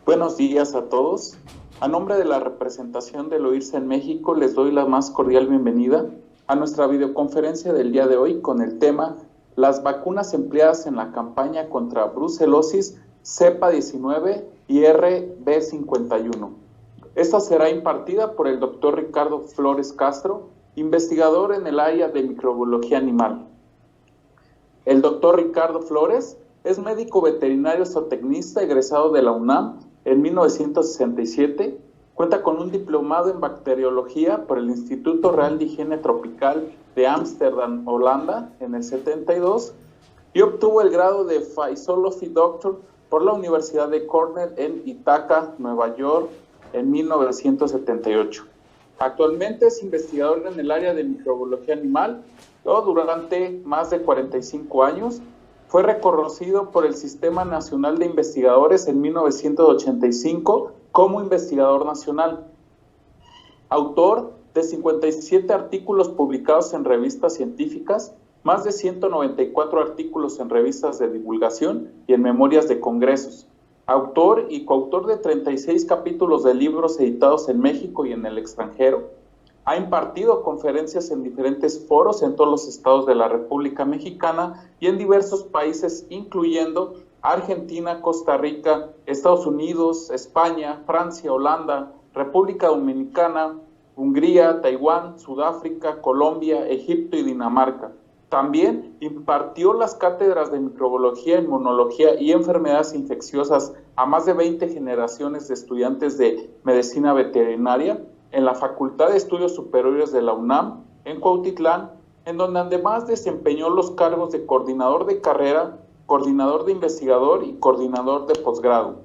Buenos días a todos. A nombre de la representación del OIRSA en México, les doy la más cordial bienvenida a nuestra videoconferencia del día de hoy con el tema Las vacunas empleadas en la campaña contra brucelosis cepa 19 y RB51. Esta será impartida por el doctor Ricardo Flores Castro, investigador en el área de microbiología animal. El doctor Ricardo Flores es médico veterinario zootecnista egresado de la UNAM en 1967, cuenta con un diplomado en bacteriología por el Instituto Real de Higiene Tropical de Ámsterdam, Holanda, en el 72, y obtuvo el grado de Physiology Doctor por la Universidad de Cornell en Ithaca, Nueva York, en 1978. Actualmente es investigador en el área de microbiología animal. Durante más de 45 años fue reconocido por el Sistema Nacional de Investigadores en 1985 como investigador nacional. Autor de 57 artículos publicados en revistas científicas, más de 194 artículos en revistas de divulgación y en memorias de congresos. Autor y coautor de 36 capítulos de libros editados en México y en el extranjero. Ha impartido conferencias en diferentes foros en todos los estados de la República Mexicana y en diversos países, incluyendo Argentina, Costa Rica, Estados Unidos, España, Francia, Holanda, República Dominicana, Hungría, Taiwán, Sudáfrica, Colombia, Egipto y Dinamarca. También impartió las cátedras de microbiología, inmunología y enfermedades infecciosas a más de 20 generaciones de estudiantes de medicina veterinaria en la Facultad de Estudios Superiores de la UNAM, en Cuautitlán, en donde además desempeñó los cargos de coordinador de carrera, coordinador de investigador y coordinador de posgrado.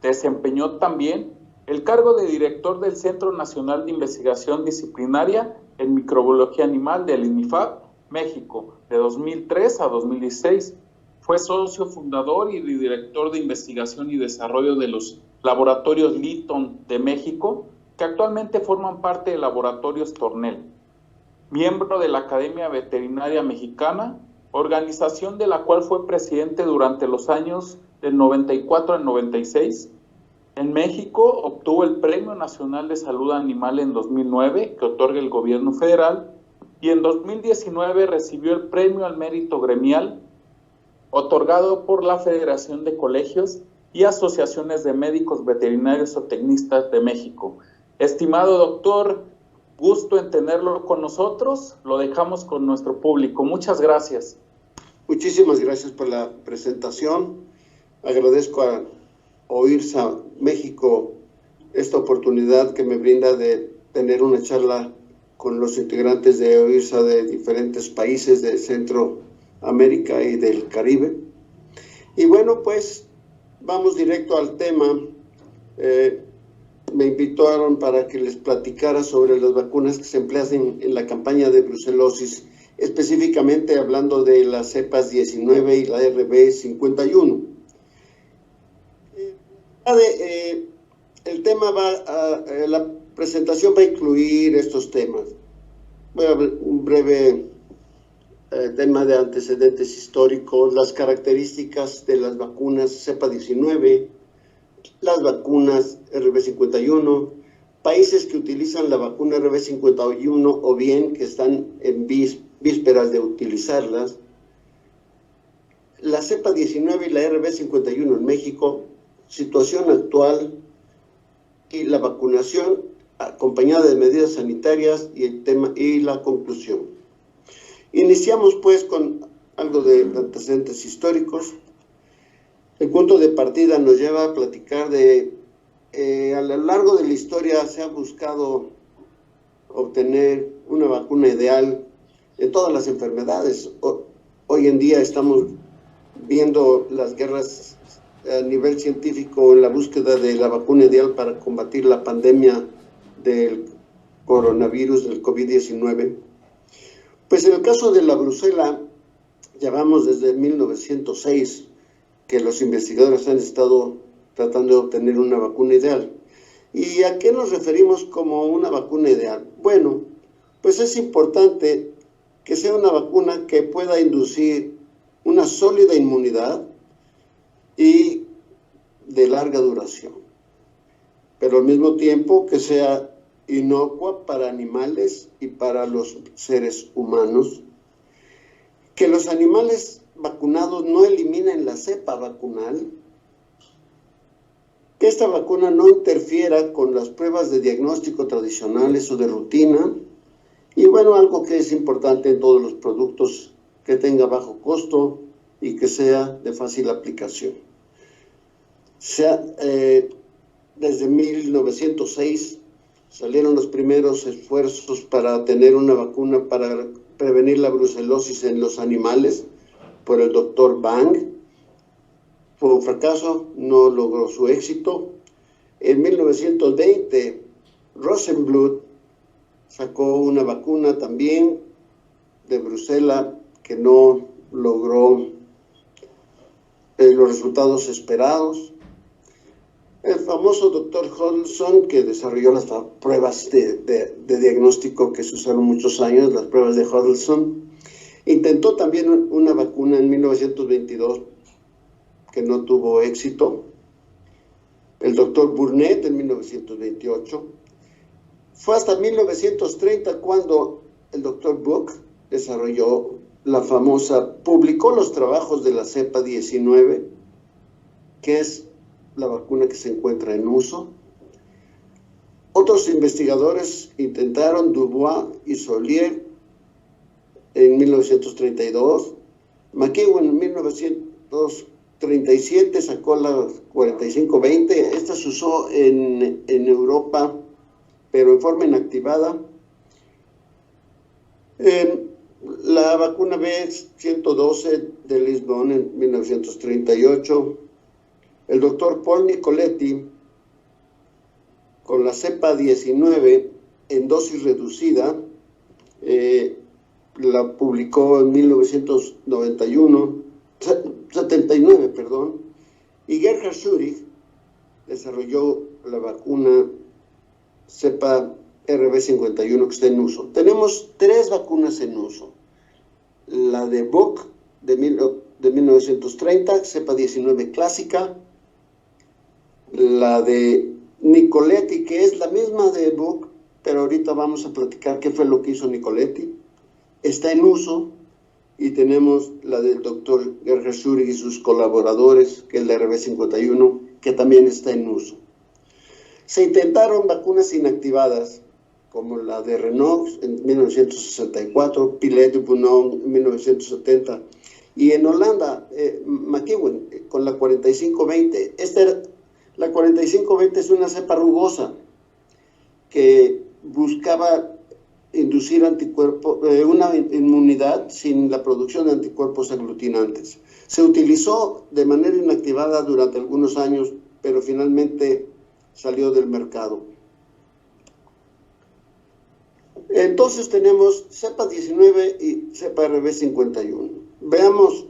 Desempeñó también el cargo de director del Centro Nacional de Investigación Disciplinaria en Microbiología Animal del INIFAP, México, de 2003 a 2016. Fue socio fundador y director de investigación y desarrollo de los laboratorios Litton de México, que actualmente forman parte de Laboratorios Tornell. Miembro de la Academia Veterinaria Mexicana, organización de la cual fue presidente durante los años del 94 al 96. En México obtuvo el Premio Nacional de Salud Animal en 2009, que otorga el gobierno federal, y en 2019 recibió el Premio al Mérito Gremial, otorgado por la Federación de Colegios y Asociaciones de Médicos Veterinarios o Tecnistas de México. Estimado doctor, gusto en tenerlo con nosotros. Lo dejamos con nuestro público. Muchas gracias. Muchísimas gracias por la presentación. Agradezco a OIRSA México esta oportunidad que me brinda de tener una charla con los integrantes de OIRSA de diferentes países de Centroamérica y del Caribe. Y bueno, pues vamos directo al tema. Me invitaron para que les platicara sobre las vacunas que se emplean en la campaña de brucelosis, específicamente hablando de las cepas 19 y la RB51. El tema la presentación va a incluir estos temas. Voy a ver un breve tema de antecedentes históricos, las características de las vacunas cepa 19, las vacunas RB51, países que utilizan la vacuna RB51 o bien que están en vísperas de utilizarlas, la cepa 19 y la RB51 en México, situación actual y la vacunación acompañada de medidas sanitarias y el tema y la conclusión. Iniciamos pues con algo de antecedentes históricos. El punto de partida nos lleva a platicar de a lo largo de la historia se ha buscado obtener una vacuna ideal en todas las enfermedades. Hoy en día estamos viendo las guerras a nivel científico en la búsqueda de la vacuna ideal para combatir la pandemia del coronavirus, del COVID-19. Pues en el caso de la brucela, llevamos desde 1906 que los investigadores han estado tratando de obtener una vacuna ideal. ¿Y a qué nos referimos como una vacuna ideal? Bueno, pues es importante que sea una vacuna que pueda inducir una sólida inmunidad y de larga duración, pero al mismo tiempo que sea inocua para animales y para los seres humanos. Que los animales vacunados no eliminen la cepa vacunal. Que esta vacuna no interfiera con las pruebas de diagnóstico tradicionales o de rutina. Y bueno, algo que es importante en todos los productos, que tenga bajo costo y que sea de fácil aplicación. Desde 1906 salieron los primeros esfuerzos para tener una vacuna para prevenir la brucelosis en los animales por el doctor Bang. Fue un fracaso, no logró su éxito. En 1920, Rosenbluth sacó una vacuna también de brucela que no logró los resultados esperados. El famoso doctor Huddleston, que desarrolló las pruebas de diagnóstico que se usaron muchos años, las pruebas de Huddleston, intentó también una vacuna en 1922 que no tuvo éxito. El doctor Burnett en 1928. Fue hasta 1930 cuando el doctor Buck desarrolló publicó los trabajos de la cepa 19, que es la vacuna que se encuentra en uso. Otros investigadores intentaron, Dubois y Solier en 1932. McEwen en 1937 sacó la 4520. Esta se usó en Europa, pero en forma inactivada. La vacuna B112 de Lisbon en 1938. El doctor Paul Nicoletti, con la cepa 19 en dosis reducida, la publicó en 1979, y Gerhard Schurich desarrolló la vacuna cepa RB51 que está en uso. Tenemos 3 vacunas en uso. La de Buck de 1930, cepa 19 clásica. La de Nicoletti, que es la misma de Buck, pero ahorita vamos a platicar qué fue lo que hizo Nicoletti. Está en uso. Y tenemos la del doctor Gerhard Schurich y sus colaboradores, que es la RB51, que también está en uso. Se intentaron vacunas inactivadas, como la de Renault en 1964, Pilet de Bounon en 1970, y en Holanda, McEwen con la 4520. La 4520 es una cepa rugosa que buscaba inducir una inmunidad sin la producción de anticuerpos aglutinantes. Se utilizó de manera inactivada durante algunos años, pero finalmente salió del mercado. Entonces tenemos cepa 19 y cepa RB51. Veamos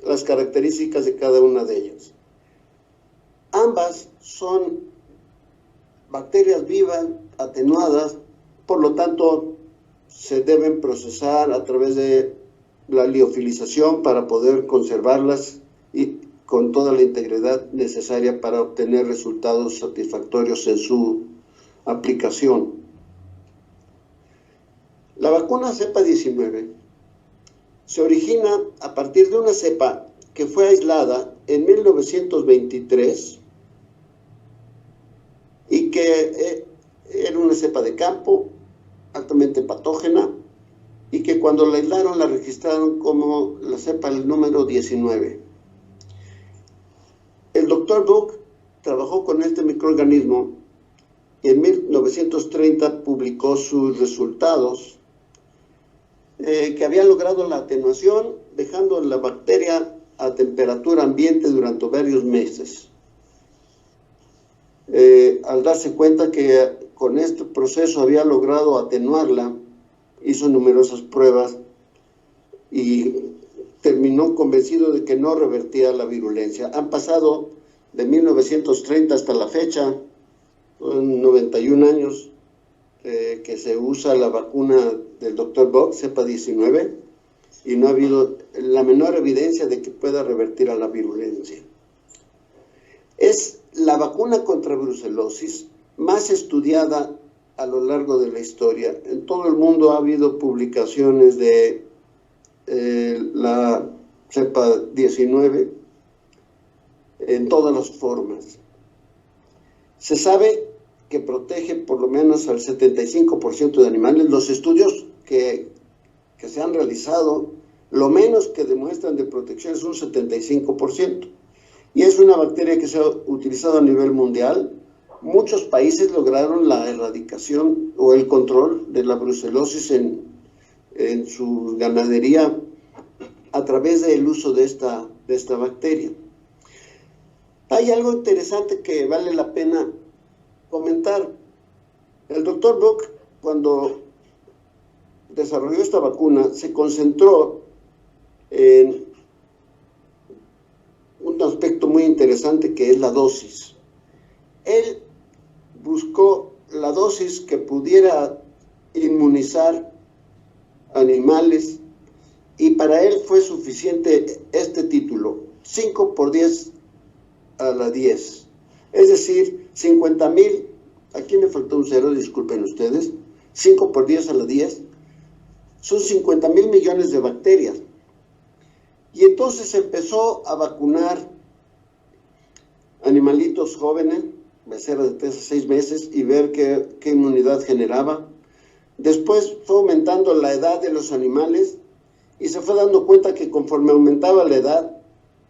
las características de cada una de ellas. Ambas son bacterias vivas, atenuadas, por lo tanto se deben procesar a través de la liofilización para poder conservarlas y con toda la integridad necesaria para obtener resultados satisfactorios en su aplicación. La vacuna cepa 19 se origina a partir de una cepa que fue aislada en 1923 y que era una cepa de campo altamente patógena y que cuando la aislaron la registraron como la cepa el número 19. El doctor Buck trabajó con este microorganismo y en 1930 publicó sus resultados que había logrado la atenuación dejando la bacteria a temperatura ambiente durante varios meses. Al darse cuenta que con este proceso había logrado atenuarla, hizo numerosas pruebas y terminó convencido de que no revertía la virulencia. Han pasado de 1930 hasta la fecha, 91 años que se usa la vacuna del Dr. Buck, cepa 19, y no ha habido la menor evidencia de que pueda revertir a la virulencia. Es vacuna contra brucelosis más estudiada a lo largo de la historia. En todo el mundo ha habido publicaciones de la cepa 19 en todas las formas. Se sabe que protege por lo menos al 75% de animales. Los estudios que se han realizado, lo menos que demuestran de protección es un 75%. Y es una bacteria que se ha utilizado a nivel mundial. Muchos países lograron la erradicación o el control de la brucelosis en su ganadería a través del uso de esta bacteria. Hay algo interesante que vale la pena comentar. El doctor Buck, cuando desarrolló esta vacuna, se concentró en un aspecto muy interesante que es la dosis. Él buscó la dosis que pudiera inmunizar animales y para él fue suficiente este título, 5 por 10 a la 10. Es decir, 50,000, aquí me faltó un cero, disculpen ustedes, 5 por 10 a la 10, son 50,000 millones de bacterias. Y entonces empezó a vacunar animalitos jóvenes, becerras de 3 a 6 meses, y ver qué inmunidad generaba. Después fue aumentando la edad de los animales y se fue dando cuenta que conforme aumentaba la edad,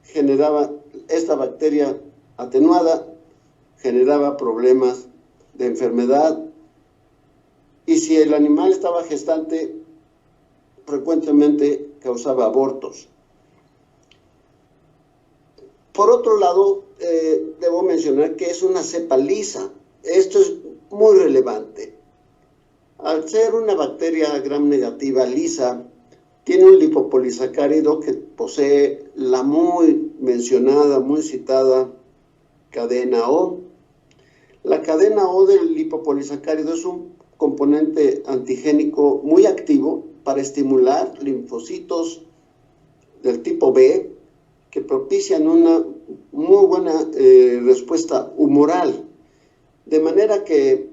generaba esta bacteria atenuada, generaba problemas de enfermedad, y si el animal estaba gestante, frecuentemente causaba abortos. Por otro lado, debo mencionar que es una cepa lisa. Esto es muy relevante. Al ser una bacteria gram negativa lisa, tiene un lipopolisacárido que posee la muy mencionada, muy citada cadena O. La cadena O del lipopolisacárido es un componente antigénico muy activo para estimular linfocitos del tipo B que propician una muy buena respuesta humoral. De manera que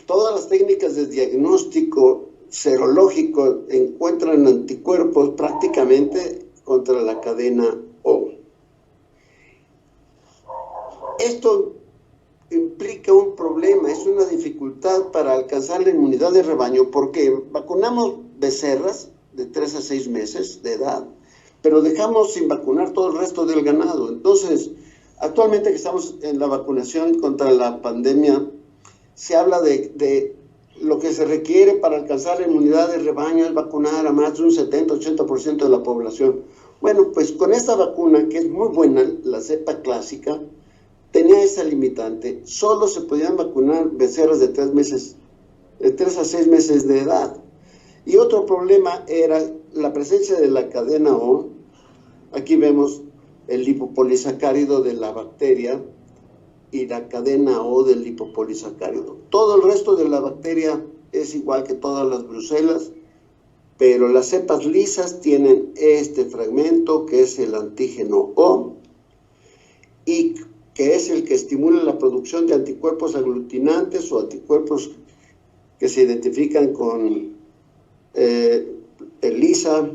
todas las técnicas de diagnóstico serológico encuentran anticuerpos prácticamente contra la cadena O. Esto implica un problema, es una dificultad para alcanzar la inmunidad de rebaño, porque vacunamos becerras de 3 a 6 meses de edad, pero dejamos sin vacunar todo el resto del ganado. Entonces, actualmente que estamos en la vacunación contra la pandemia, se habla de lo que se requiere para alcanzar la inmunidad de rebaño es vacunar a más de un 70-80% de la población. Bueno, pues con esta vacuna, que es muy buena, la cepa clásica, tenía esa limitante. Solo se podían vacunar becerras de 3 meses, de 3 a 6 meses de edad. Y otro problema era la presencia de la cadena O. Aquí vemos el lipopolisacárido de la bacteria y la cadena O del lipopolisacárido. Todo el resto de la bacteria es igual que todas las brucelas, pero las cepas lisas tienen este fragmento que es el antígeno O y que es el que estimula la producción de anticuerpos aglutinantes o anticuerpos que se identifican con ELISA,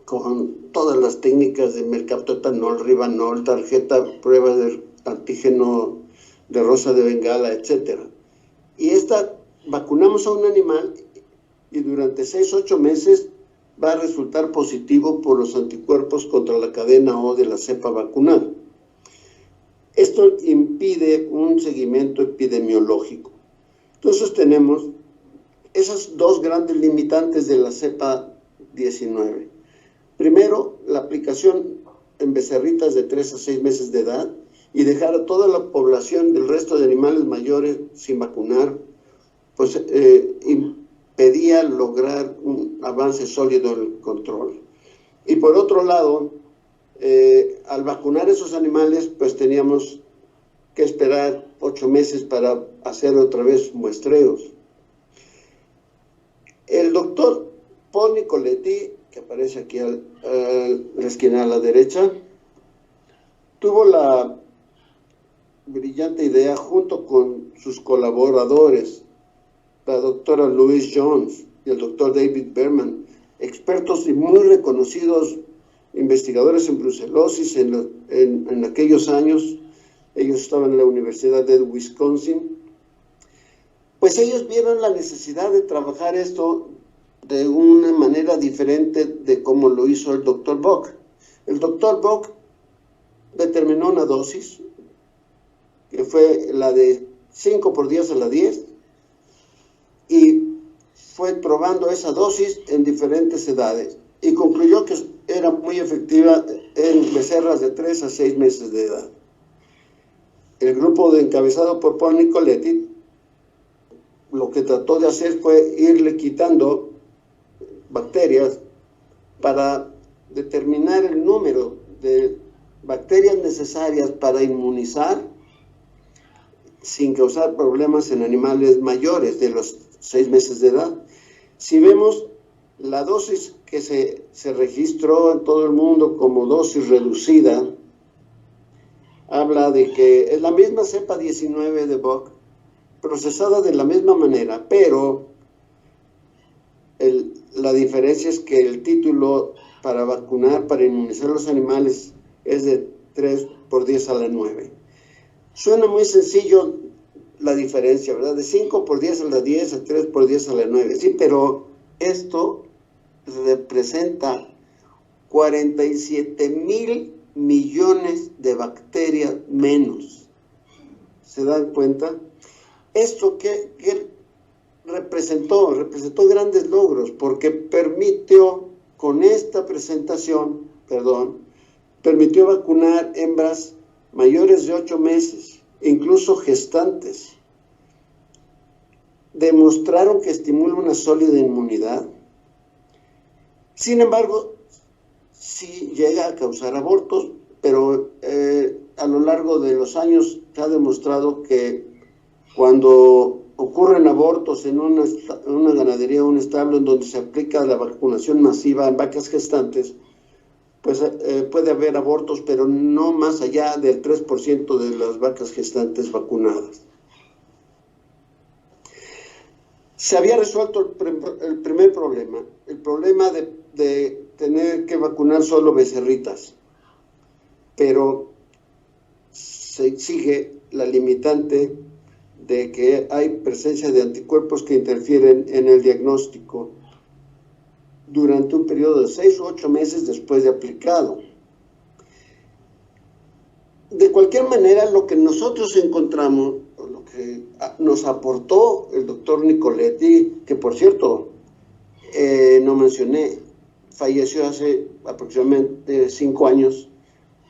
con todas las técnicas de mercaptoetanol, ribanol, tarjeta, prueba de antígeno de rosa de Bengala, etc. Y vacunamos a un animal y durante 6-8 meses va a resultar positivo por los anticuerpos contra la cadena O de la cepa vacunal. Esto impide un seguimiento epidemiológico. Entonces tenemos esas dos grandes limitantes de la cepa 19. Primero, la aplicación en becerritas de 3 a 6 meses de edad y dejar a toda la población del resto de animales mayores sin vacunar, pues impedía lograr un avance sólido en el control. Y por otro lado, al vacunar esos animales, pues teníamos que esperar 8 meses para hacer otra vez muestreos. El doctor Paul Nicoletti, que aparece aquí a la esquina a la derecha, tuvo la brillante idea junto con sus colaboradores, la doctora Louise Jones y el doctor David Berman, expertos y muy reconocidos investigadores en brucelosis en aquellos años. Ellos estaban en la Universidad de Wisconsin. Pues ellos vieron la necesidad de trabajar esto de una manera diferente de cómo lo hizo el doctor Bock. El doctor Bock determinó una dosis, que fue la de 5 por 10 a la 10, y fue probando esa dosis en diferentes edades, y concluyó que era muy efectiva en becerras de 3 a 6 meses de edad. El grupo encabezado por Paul Nicoletti lo que trató de hacer fue irle quitando bacterias para determinar el número de bacterias necesarias para inmunizar sin causar problemas en animales mayores de los 6 meses de edad. Si vemos la dosis que se registró en todo el mundo como dosis reducida, habla de que es la misma cepa 19 de Bock, procesada de la misma manera, pero la diferencia es que el título para vacunar, para inmunizar a los animales, es de 3 por 10 a la 9. Suena muy sencillo la diferencia, ¿verdad? De 5 por 10 a la 10 a 3 por 10 a la 9. Sí, pero esto representa 47,000 millones de bacterias menos. ¿Se dan cuenta? Esto que representó grandes logros, porque permitió, con esta presentación, permitió vacunar hembras mayores de 8 meses, incluso gestantes. Demostraron que estimula una sólida inmunidad. Sin embargo, sí llega a causar abortos, pero a lo largo de los años se ha demostrado que cuando ocurren abortos en una ganadería o un establo en donde se aplica la vacunación masiva en vacas gestantes, pues puede haber abortos, pero no más allá del 3% de las vacas gestantes vacunadas. Se había resuelto el primer problema, el problema de tener que vacunar solo becerritas, pero se sigue la limitante de que hay presencia de anticuerpos que interfieren en el diagnóstico durante un periodo de 6 u 8 meses después de aplicado. De cualquier manera, lo que nosotros encontramos, o lo que nos aportó el doctor Nicoletti, que por cierto, no mencioné, falleció hace aproximadamente 5 años,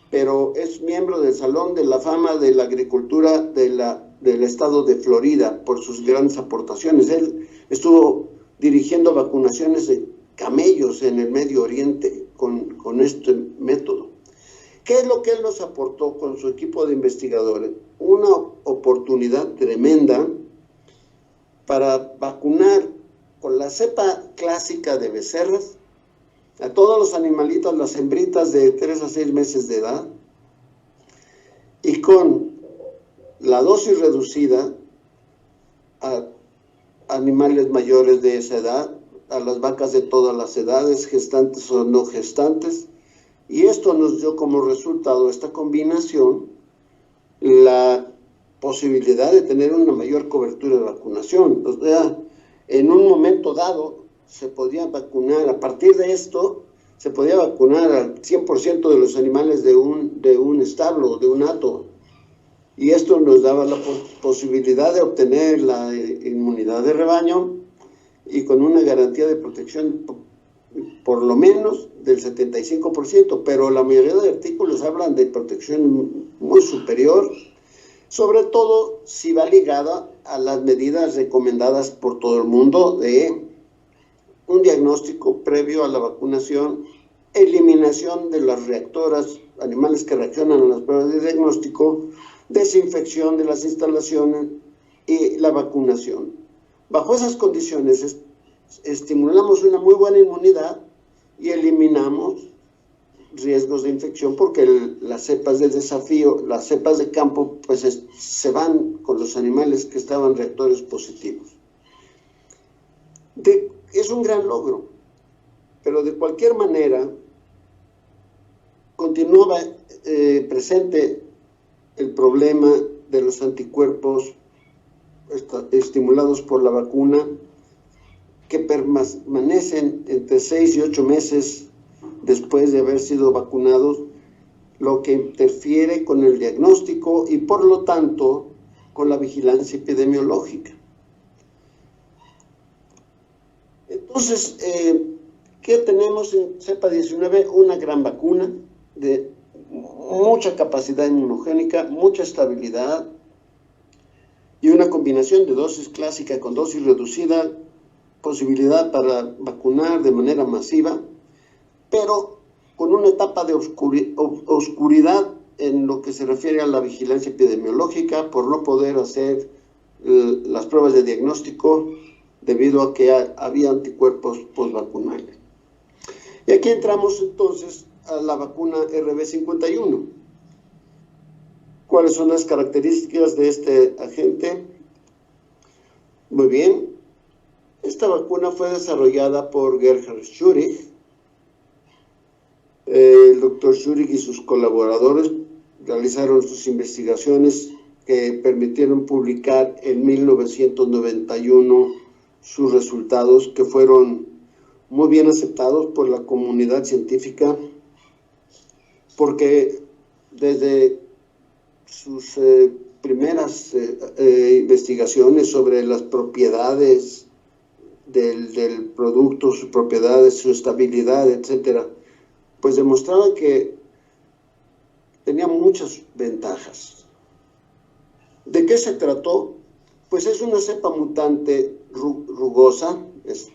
pero es miembro del Salón de la Fama de la Agricultura del estado de Florida por sus grandes aportaciones. Él estuvo dirigiendo vacunaciones de camellos en el Medio Oriente con este método. ¿Qué es lo que él nos aportó con su equipo de investigadores? Una oportunidad tremenda para vacunar con la cepa clásica de becerras a todos los animalitos, las hembritas de 3 a 6 meses de edad, y con la dosis reducida a animales mayores de esa edad, a las vacas de todas las edades, gestantes o no gestantes, y esto nos dio como resultado esta combinación la posibilidad de tener una mayor cobertura de vacunación. O sea, en un momento dado se podía vacunar, a partir de esto, se podía vacunar al 100% de los animales de un establo, de un hato. Y esto nos daba la posibilidad de obtener la inmunidad de rebaño y con una garantía de protección por lo menos del 75%, pero la mayoría de artículos hablan de protección muy superior, sobre todo si va ligada a las medidas recomendadas por todo el mundo de un diagnóstico previo a la vacunación, eliminación de las reactoras, animales que reaccionan a las pruebas de diagnóstico, desinfección de las instalaciones y la vacunación. Bajo esas condiciones estimulamos una muy buena inmunidad y eliminamos riesgos de infección porque las cepas del desafío, las cepas de campo, pues se van con los animales que estaban reactores positivos. Es un gran logro, pero de cualquier manera continuaba presente el problema de los anticuerpos estimulados por la vacuna, que permanecen entre 6 y 8 meses después de haber sido vacunados, lo que interfiere con el diagnóstico y por lo tanto con la vigilancia epidemiológica. Entonces, ¿qué tenemos en cepa 19? Una gran vacuna de mucha capacidad inmunogénica, mucha estabilidad y una combinación de dosis clásica con dosis reducida, posibilidad para vacunar de manera masiva, pero con una etapa de oscuridad en lo que se refiere a la vigilancia epidemiológica por no poder hacer las pruebas de diagnóstico debido a que había anticuerpos postvacunales. Y aquí entramos entonces a la vacuna RB51. ¿Cuáles son las características de este agente? Muy bien, esta vacuna fue desarrollada por Gerhard Schürig. El doctor Schürig y sus colaboradores realizaron sus investigaciones que permitieron publicar en 1991 sus resultados, que fueron muy bien aceptados por la comunidad científica, porque desde sus primeras investigaciones sobre las propiedades del producto, sus propiedades, su estabilidad, etcétera, pues demostraba que tenía muchas ventajas. ¿De qué se trató? Pues es una cepa mutante rugosa, es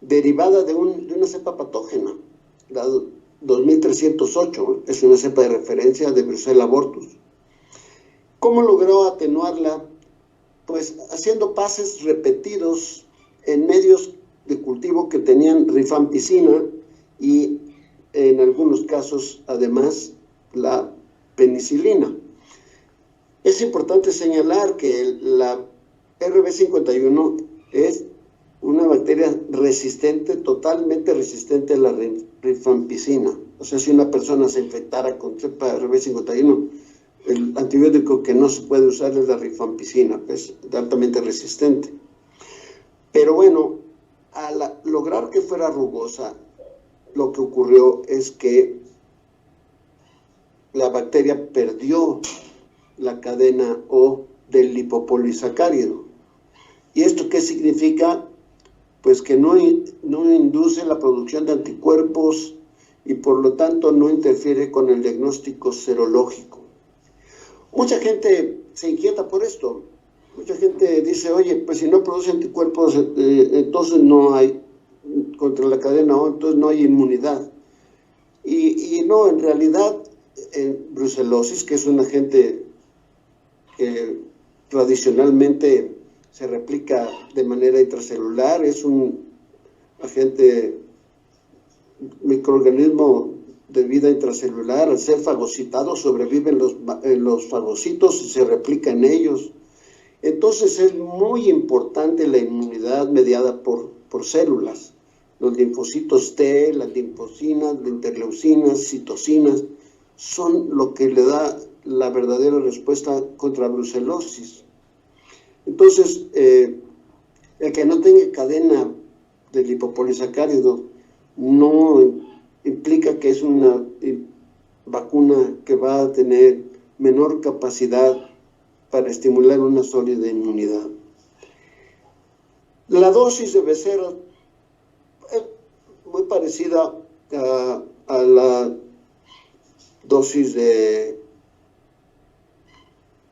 derivada de una cepa patógena, la 2308, es una cepa de referencia de Brucella abortus. ¿Cómo logró atenuarla? Pues haciendo pases repetidos en medios de cultivo que tenían rifampicina y en algunos casos además la penicilina. Es importante señalar que la RB51 es una bacteria resistente, totalmente resistente a la rifampicina. O sea, si una persona se infectara con cepa RB51, el antibiótico que no se puede usar es la rifampicina, es altamente resistente. Pero bueno, al lograr que fuera rugosa, lo que ocurrió es que la bacteria perdió la cadena O del lipopolisacárido. ¿Y esto qué significa? Pues que no induce la producción de anticuerpos y por lo tanto no interfiere con el diagnóstico serológico. Mucha gente se inquieta por esto. Mucha gente dice, oye, pues si no produce anticuerpos, entonces no hay, contra la cadena O, entonces no hay inmunidad. Y no, en realidad, brucelosis, que es un agente que tradicionalmente se replica de manera intracelular, es un agente microorganismo de vida intracelular. Al ser fagocitado sobreviven los fagocitos y se replica en ellos. Entonces es muy importante la inmunidad mediada por células. Los linfocitos T, las linfocinas, las interleucinas, citocinas, son lo que le da la verdadera respuesta contra brucelosis. Entonces, el que no tenga cadena de lipopolisacárido no implica que es una vacuna que va a tener menor capacidad para estimular una sólida inmunidad. La dosis de Becerra es muy parecida a la dosis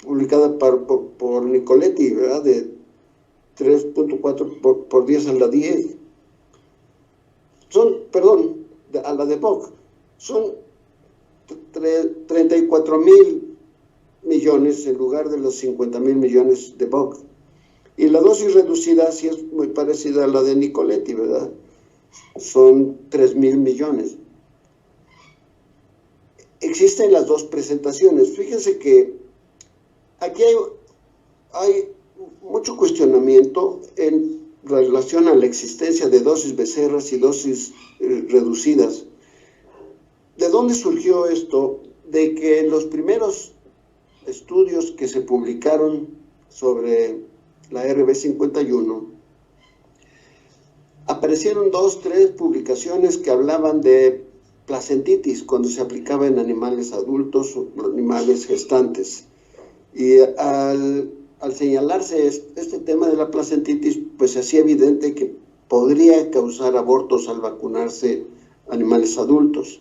publicada por Nicoletti, ¿verdad? De 3.4 por 10 a la 10. A la de Bock. Son 34,000 millones en lugar de los 50,000 millones de Bock. Y la dosis reducida sí es muy parecida a la de Nicoletti, ¿verdad? Son 3,000 millones. existen las dos presentaciones. Fíjense que aquí hay mucho cuestionamiento en relación a la existencia de dosis becerras y dosis reducidas. ¿De dónde surgió esto? De que en los primeros estudios que se publicaron sobre la RB51, aparecieron 2, 3 publicaciones que hablaban de placentitis cuando se aplicaba en animales adultos o animales gestantes. Y al señalarse este tema de la placentitis, pues se hacía evidente que podría causar abortos al vacunarse animales adultos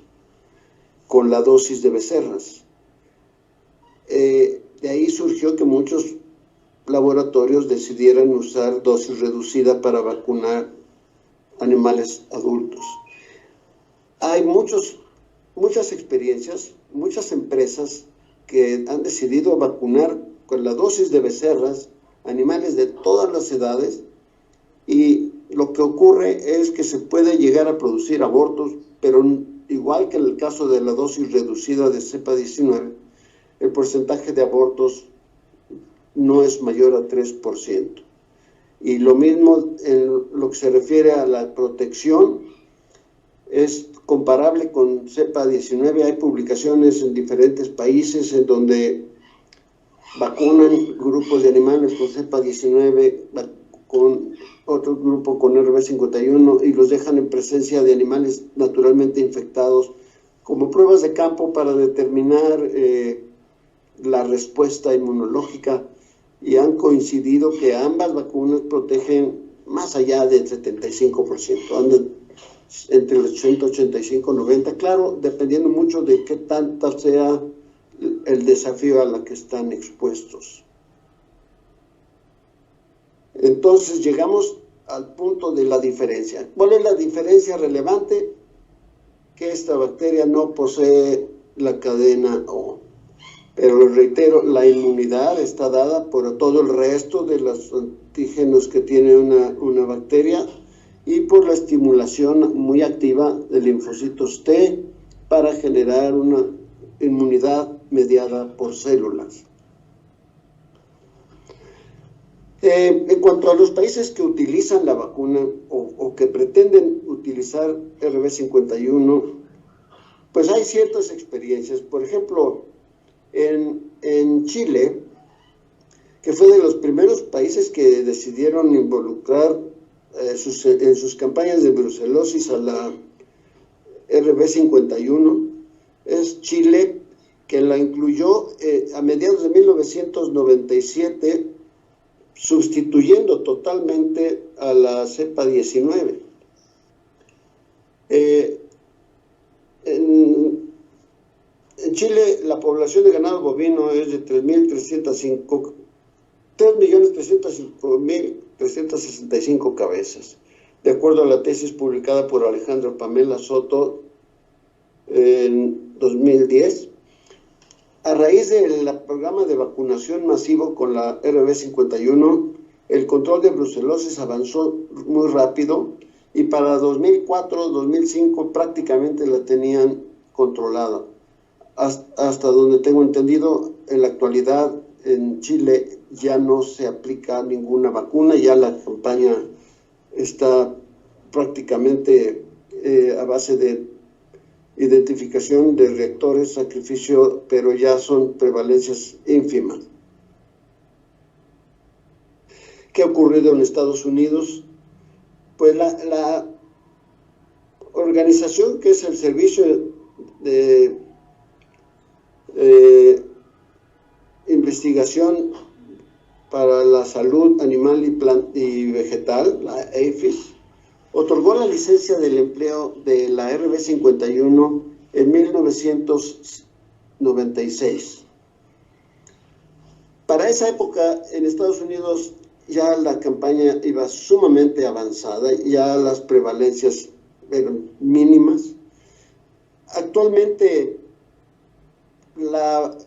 con la dosis de becerras. De ahí surgió que muchos laboratorios decidieran usar dosis reducida para vacunar animales adultos. Hay muchas experiencias, muchas empresas que han decidido vacunar con la dosis de becerras animales de todas las edades, y lo que ocurre es que se puede llegar a producir abortos, pero igual que en el caso de la dosis reducida de cepa 19, el porcentaje de abortos no es mayor a 3%. Y lo mismo en lo que se refiere a la protección, es comparable con cepa 19. Hay publicaciones en diferentes países en donde vacunan grupos de animales con cepa 19, con otro grupo con RB51, y los dejan en presencia de animales naturalmente infectados como pruebas de campo para determinar la respuesta inmunológica, y han coincidido que ambas vacunas protegen más allá del 75%, andan entre el 80, 85, 90, claro, dependiendo mucho de qué tanta sea el desafío a la que están expuestos. Entonces llegamos al punto de la diferencia. ¿Cuál es la diferencia relevante? Que esta bacteria no posee la cadena O. Pero reitero, la inmunidad está dada por todo el resto de los antígenos que tiene una bacteria, y por la estimulación muy activa de linfocitos T para generar una inmunidad mediada por células. En cuanto a los países que utilizan la vacuna o que pretenden utilizar RB51, pues hay ciertas experiencias. Por ejemplo, en Chile, que fue de los primeros países que decidieron involucrar en sus campañas de brucelosis a la RB51, es Chile, que la incluyó a mediados de 1997, sustituyendo totalmente a la cepa 19. En Chile la población de ganado bovino es de 3.305.365 cabezas, de acuerdo a la tesis publicada por Alejandro Pamela Soto en 2010. A raíz del programa de vacunación masivo con la RB51, el control de brucelosis avanzó muy rápido, y para 2004-2005 prácticamente la tenían controlada. Hasta donde tengo entendido, en la actualidad en Chile ya no se aplica ninguna vacuna, ya la campaña está prácticamente a base de identificación de reactores, sacrificio, pero ya son prevalencias ínfimas. ¿Qué ha ocurrido en Estados Unidos? Pues la organización que es el Servicio de Investigación para la Salud Animal y Vegetal, la APHIS, otorgó la licencia del empleo de la RB51 en 1996. Para esa época en Estados Unidos ya la campaña iba sumamente avanzada, ya las prevalencias eran mínimas. Actualmente la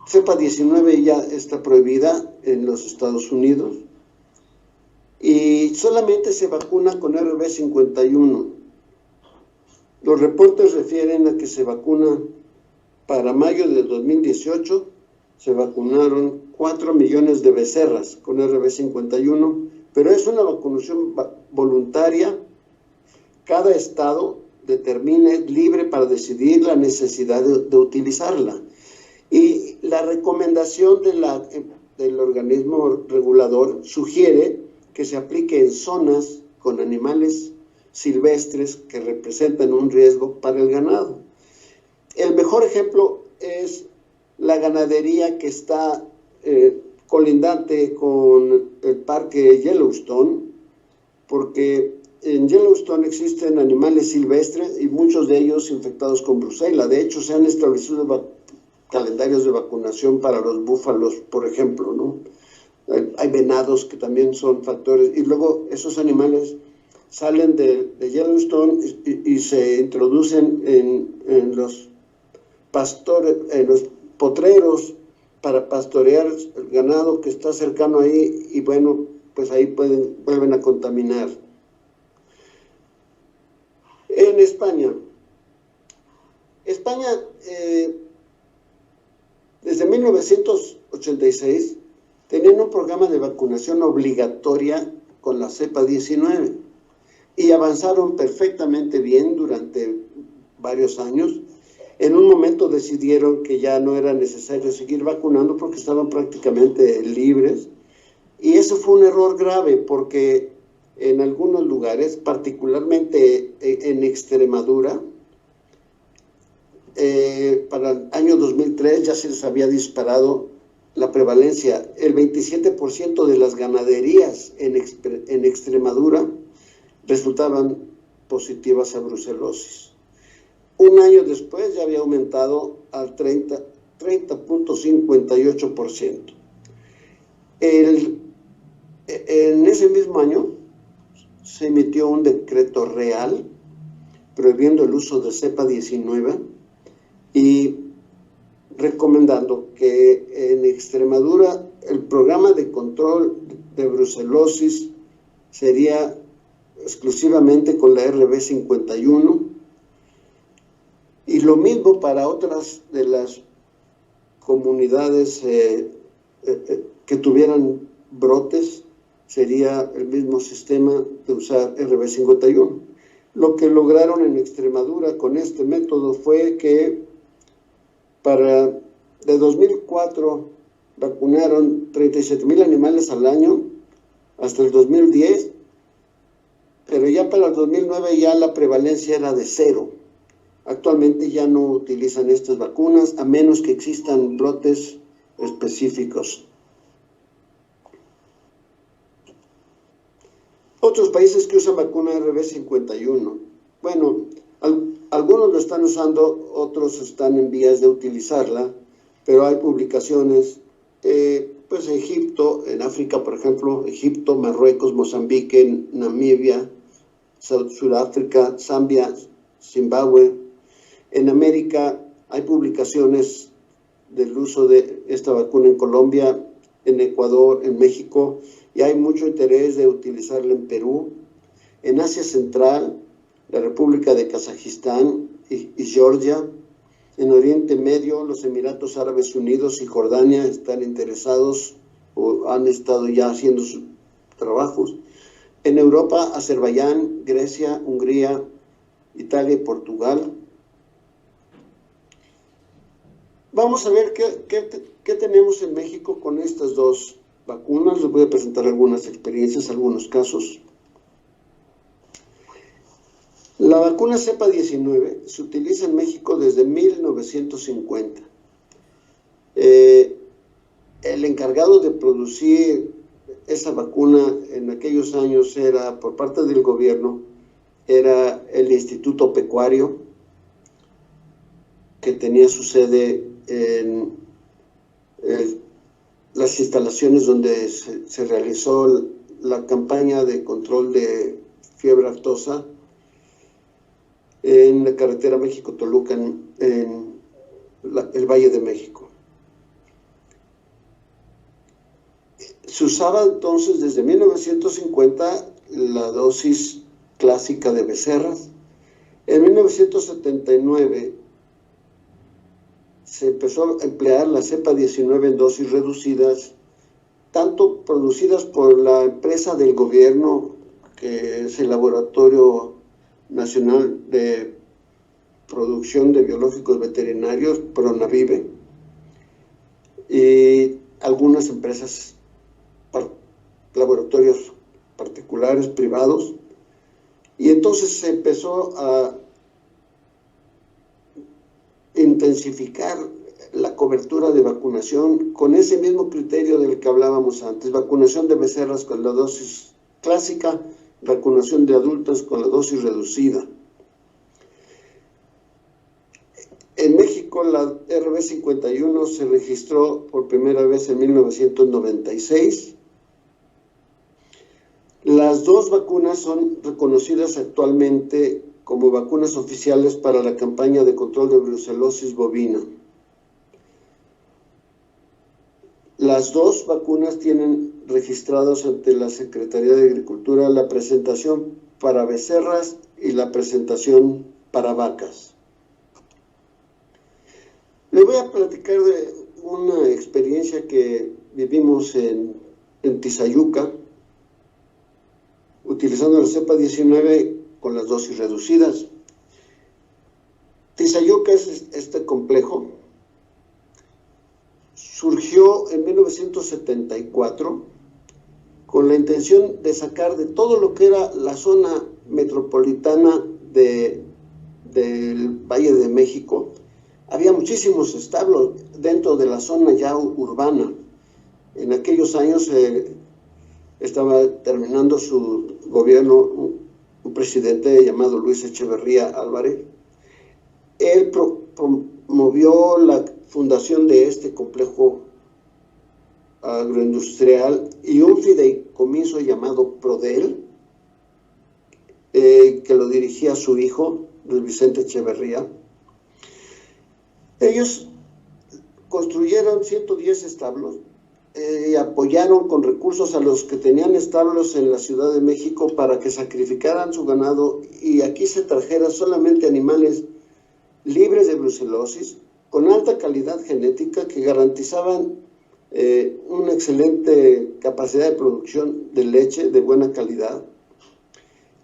cepa 19 ya está prohibida en los Estados Unidos y solamente se vacuna con RB51. Los reportes refieren a que se vacuna para mayo de 2018 se vacunaron 4 millones de becerras con RB51, pero es una vacunación voluntaria. Cada estado determine libre para decidir la necesidad de utilizarla. Y la recomendación del organismo regulador sugiere que se aplique en zonas con animales silvestres que representan un riesgo para el ganado. El mejor ejemplo es la ganadería que está colindante con el parque Yellowstone, porque en Yellowstone existen animales silvestres y muchos de ellos infectados con brucela. De hecho, se han establecido calendarios de vacunación para los búfalos, por ejemplo, ¿no? Hay venados que también son factores, y luego esos animales salen de Yellowstone y se introducen en los potreros para pastorear el ganado que está cercano ahí, y bueno, pues ahí vuelven a contaminar. En España, desde 1986 tenían un programa de vacunación obligatoria con la cepa 19 y avanzaron perfectamente bien durante varios años. En un momento decidieron que ya no era necesario seguir vacunando porque estaban prácticamente libres, y eso fue un error grave porque en algunos lugares, particularmente en Extremadura, para el año 2003 ya se les había disparado la prevalencia. El 27% de las ganaderías en Extremadura resultaban positivas a brucelosis. Un año después ya había aumentado al 30.58%. En ese mismo año se emitió un decreto real prohibiendo el uso de cepa 19 y recomendando que en Extremadura el programa de control de brucelosis sería exclusivamente con la RB51, y lo mismo para otras de las comunidades que tuvieran brotes, sería el mismo sistema de usar RB51. Lo que lograron en Extremadura con este método fue que de 2004 vacunaron 37,000 animales al año hasta el 2010, pero ya para el 2009 ya la prevalencia era de 0. Actualmente ya no utilizan estas vacunas a menos que existan brotes específicos. Otros países que usan vacuna RB51. Bueno, algunos lo están usando, otros están en vías de utilizarla, pero hay publicaciones, pues Egipto, en África, por ejemplo, Egipto, Marruecos, Mozambique, Namibia, Sudáfrica, Zambia, Zimbabue. En América hay publicaciones del uso de esta vacuna en Colombia, en Ecuador, en México, y hay mucho interés de utilizarla en Perú. En Asia Central, la República de Kazajistán y Georgia. En Oriente Medio, los Emiratos Árabes Unidos y Jordania están interesados o han estado ya haciendo sus trabajos. En Europa, Azerbaiyán, Grecia, Hungría, Italia y Portugal. Vamos a ver qué tenemos en México con estas dos vacunas. Les voy a presentar algunas experiencias, algunos casos. La vacuna cepa 19 se utiliza en México desde 1950. El encargado de producir esa vacuna en aquellos años era, por parte del gobierno, era el Instituto Pecuario, que tenía su sede en las instalaciones donde se realizó la campaña de control de fiebre aftosa en la carretera México-Toluca, en el Valle de México. Se usaba entonces desde 1950 la dosis clásica de becerras. En 1979 se empezó a emplear la cepa 19 en dosis reducidas, tanto producidas por la empresa del gobierno, que es el Laboratorio Nacional de Producción de Biológicos Veterinarios, Pronavive, y algunas empresas, laboratorios particulares, privados, y entonces se empezó a intensificar la cobertura de vacunación con ese mismo criterio del que hablábamos antes: vacunación de becerras con la dosis clásica, vacunación de adultos con la dosis reducida. En México la RB51 se registró por primera vez en 1996. Las dos vacunas son reconocidas actualmente como vacunas oficiales para la campaña de control de brucelosis bovina. Las dos vacunas tienen registrados ante la Secretaría de Agricultura la presentación para becerras y la presentación para vacas. Le voy a platicar de una experiencia que vivimos en Tizayuca, utilizando la cepa 19 con las dosis reducidas. Tizayuca es este complejo. Surgió en 1974 con la intención de sacar de todo lo que era la zona metropolitana del Valle de México. Había muchísimos establos dentro de la zona ya urbana. En aquellos años estaba terminando su gobierno un presidente llamado Luis Echeverría Álvarez. Él promovió la fundación de este complejo agroindustrial y un fideicomiso llamado Prodel, que lo dirigía su hijo, Luis Vicente Echeverría. Ellos construyeron 110 establos y apoyaron con recursos a los que tenían establos en la Ciudad de México para que sacrificaran su ganado y aquí se trajeran solamente animales libres de brucelosis, con alta calidad genética, que garantizaban una excelente capacidad de producción de leche de buena calidad.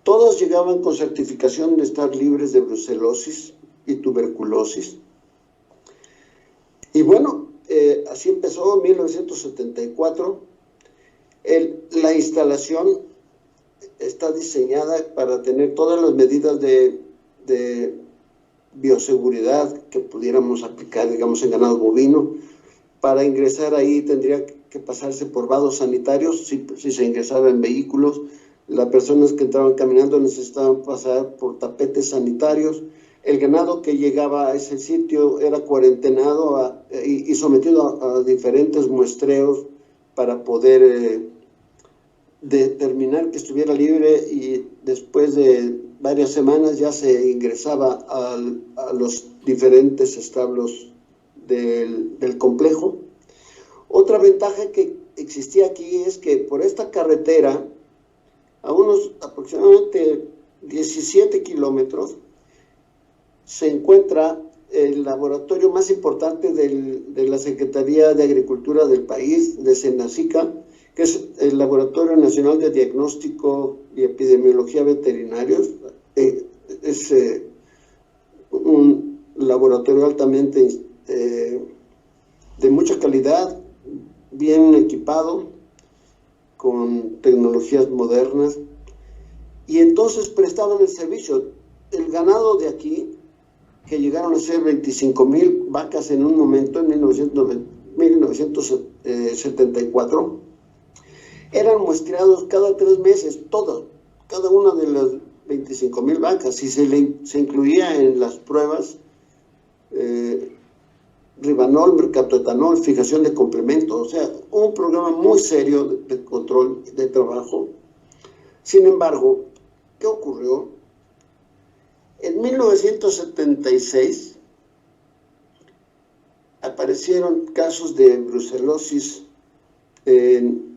Todos llegaban con certificación de estar libres de brucelosis y tuberculosis. Y bueno, así empezó en 1974. La instalación está diseñada para tener todas las medidas de bioseguridad que pudiéramos aplicar, digamos, en ganado bovino. Para ingresar ahí tendría que pasarse por vados sanitarios, si se ingresaba en vehículos. Las personas que entraban caminando necesitaban pasar por tapetes sanitarios. El ganado que llegaba a ese sitio era cuarentenado y sometido a diferentes muestreos para poder determinar que estuviera libre, y después de varias semanas ya se ingresaba a los diferentes establos del complejo. Otra ventaja que existía aquí es que por esta carretera, a unos aproximadamente 17 kilómetros, se encuentra el laboratorio más importante de la Secretaría de Agricultura del país, de Senacica, que es el Laboratorio Nacional de Diagnóstico y Epidemiología Veterinarios. Es un laboratorio altamente de mucha calidad, bien equipado, con tecnologías modernas, y entonces prestaban el servicio. El ganado de aquí, que llegaron a ser 25,000 vacas en un momento, en 1974, eran muestreados cada 3 meses, cada una de las 25,000 vacas, y se incluía en las pruebas ribanol, mercaptoetanol, fijación de complemento, o sea, un programa muy serio de control de trabajo. Sin embargo, ¿qué ocurrió? En 1976 aparecieron casos de brucelosis en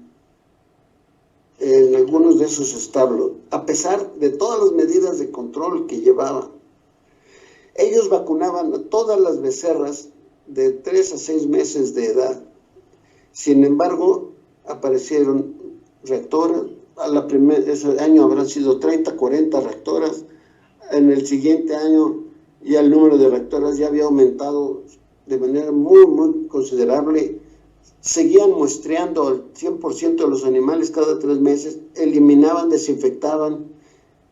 algunos de esos establos, a pesar de todas las medidas de control que llevaban. Ellos vacunaban a todas las becerras de 3 a 6 meses de edad. Sin embargo, aparecieron reactoras. Ese año habrán sido 30, 40 reactoras. En el siguiente año ya el número de reactoras ya había aumentado de manera muy, muy considerable. Seguían muestreando al 100% de los animales cada 3 meses, eliminaban, desinfectaban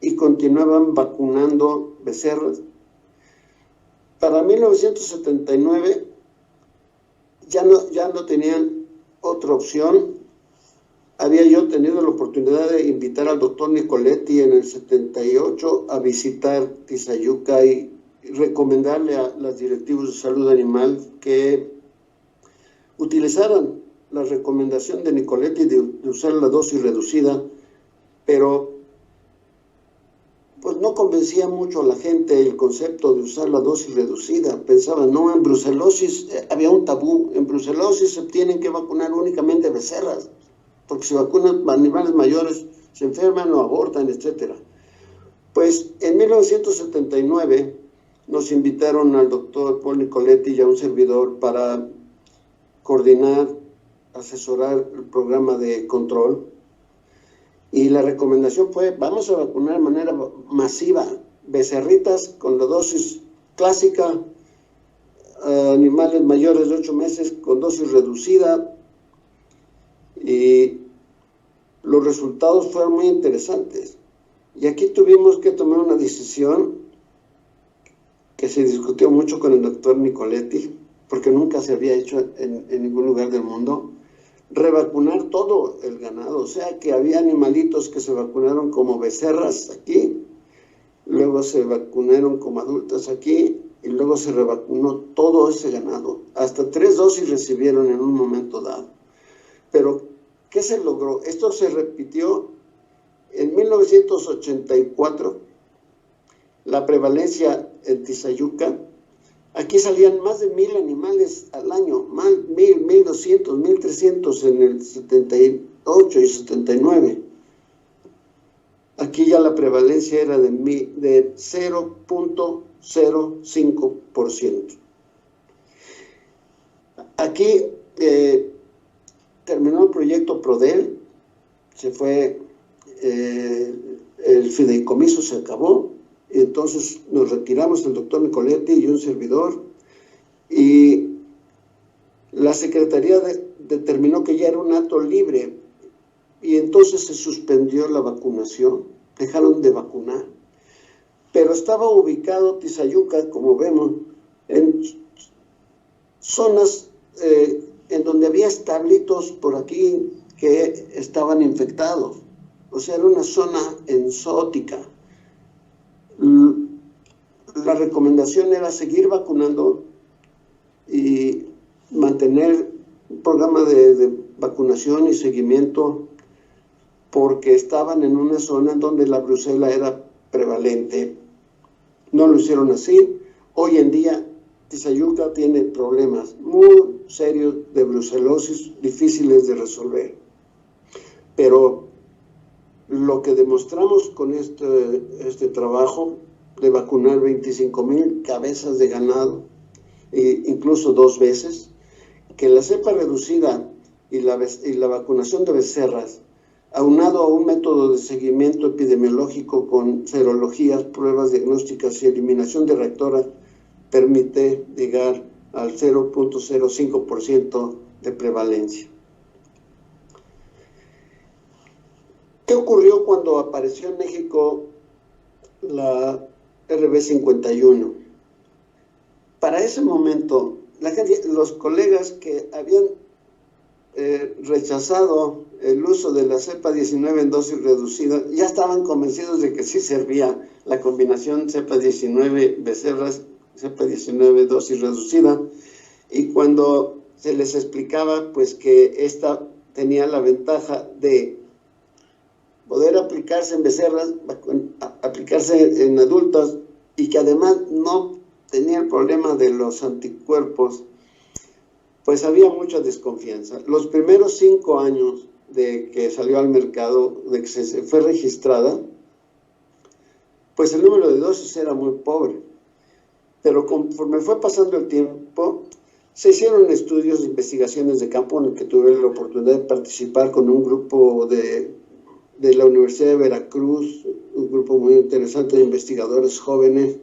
y continuaban vacunando becerras. Para 1979 ya no tenían otra opción. Había yo tenido la oportunidad de invitar al doctor Nicoletti en el 78 a visitar Tizayuca y recomendarle a los directivos de salud animal que utilizaran la recomendación de Nicoletti de usar la dosis reducida, pero pues no convencía mucho a la gente el concepto de usar la dosis reducida. Pensaban, no, en brucelosis había un tabú. En brucelosis se tienen que vacunar únicamente becerras, porque si vacunan animales mayores se enferman o abortan, etc. Pues en 1979 nos invitaron al doctor Paul Nicoletti y a un servidor para coordinar, asesorar el programa de control. Y la recomendación fue, vamos a vacunar de manera masiva becerritas con la dosis clásica, animales mayores de 8 meses con dosis reducida. Y los resultados fueron muy interesantes. Y aquí tuvimos que tomar una decisión que se discutió mucho con el doctor Nicoletti, porque nunca se había hecho en ningún lugar del mundo. Revacunar todo el ganado, o sea que había animalitos que se vacunaron como becerras aquí, luego se vacunaron como adultas aquí y luego se revacunó todo ese ganado. Hasta 3 dosis recibieron en un momento dado. Pero, ¿qué se logró? Esto se repitió en 1984, la prevalencia en Tizayuca. Aquí salían más de 1,000 animales al año, más 1,000, 1,200, 1,300 en el 78 y 79. Aquí ya la prevalencia era de 0.05%. Aquí terminó el proyecto PRODEL, se fue, el fideicomiso se acabó. Entonces nos retiramos el doctor Nicoletti y un servidor, y la Secretaría determinó que ya era un acto libre, y entonces se suspendió la vacunación, dejaron de vacunar. Pero estaba ubicado Tizayuca, como vemos, en zonas en donde había establitos por aquí que estaban infectados. O sea, era una zona enzótica. La recomendación era seguir vacunando y mantener un programa de vacunación y seguimiento, porque estaban en una zona donde la brucela era prevalente. No lo hicieron así. Hoy en día Tizayuca tiene problemas muy serios de brucelosis, difíciles de resolver. Pero lo que demostramos con este trabajo de vacunar 25,000 cabezas de ganado, incluso 2 veces, que la cepa reducida y la vacunación de becerras, aunado a un método de seguimiento epidemiológico con serologías, pruebas diagnósticas y eliminación de reactoras, permite llegar al 0.05% de prevalencia. ¿Qué ocurrió cuando apareció en México la RB51? Para ese momento, los colegas que habían rechazado el uso de la cepa 19 en dosis reducida ya estaban convencidos de que sí servía la combinación cepa 19 becerras, cepa 19 dosis reducida, y cuando se les explicaba pues que esta tenía la ventaja de poder aplicarse en becerras, aplicarse en adultos, y que además no tenía el problema de los anticuerpos, pues había mucha desconfianza. Los primeros 5 años de que salió al mercado, de que se fue registrada, pues el número de dosis era muy pobre. Pero conforme fue pasando el tiempo, Se hicieron estudios, investigaciones de campo en el que tuve la oportunidad de participar con un grupo de la Universidad de Veracruz, un grupo muy interesante de investigadores jóvenes,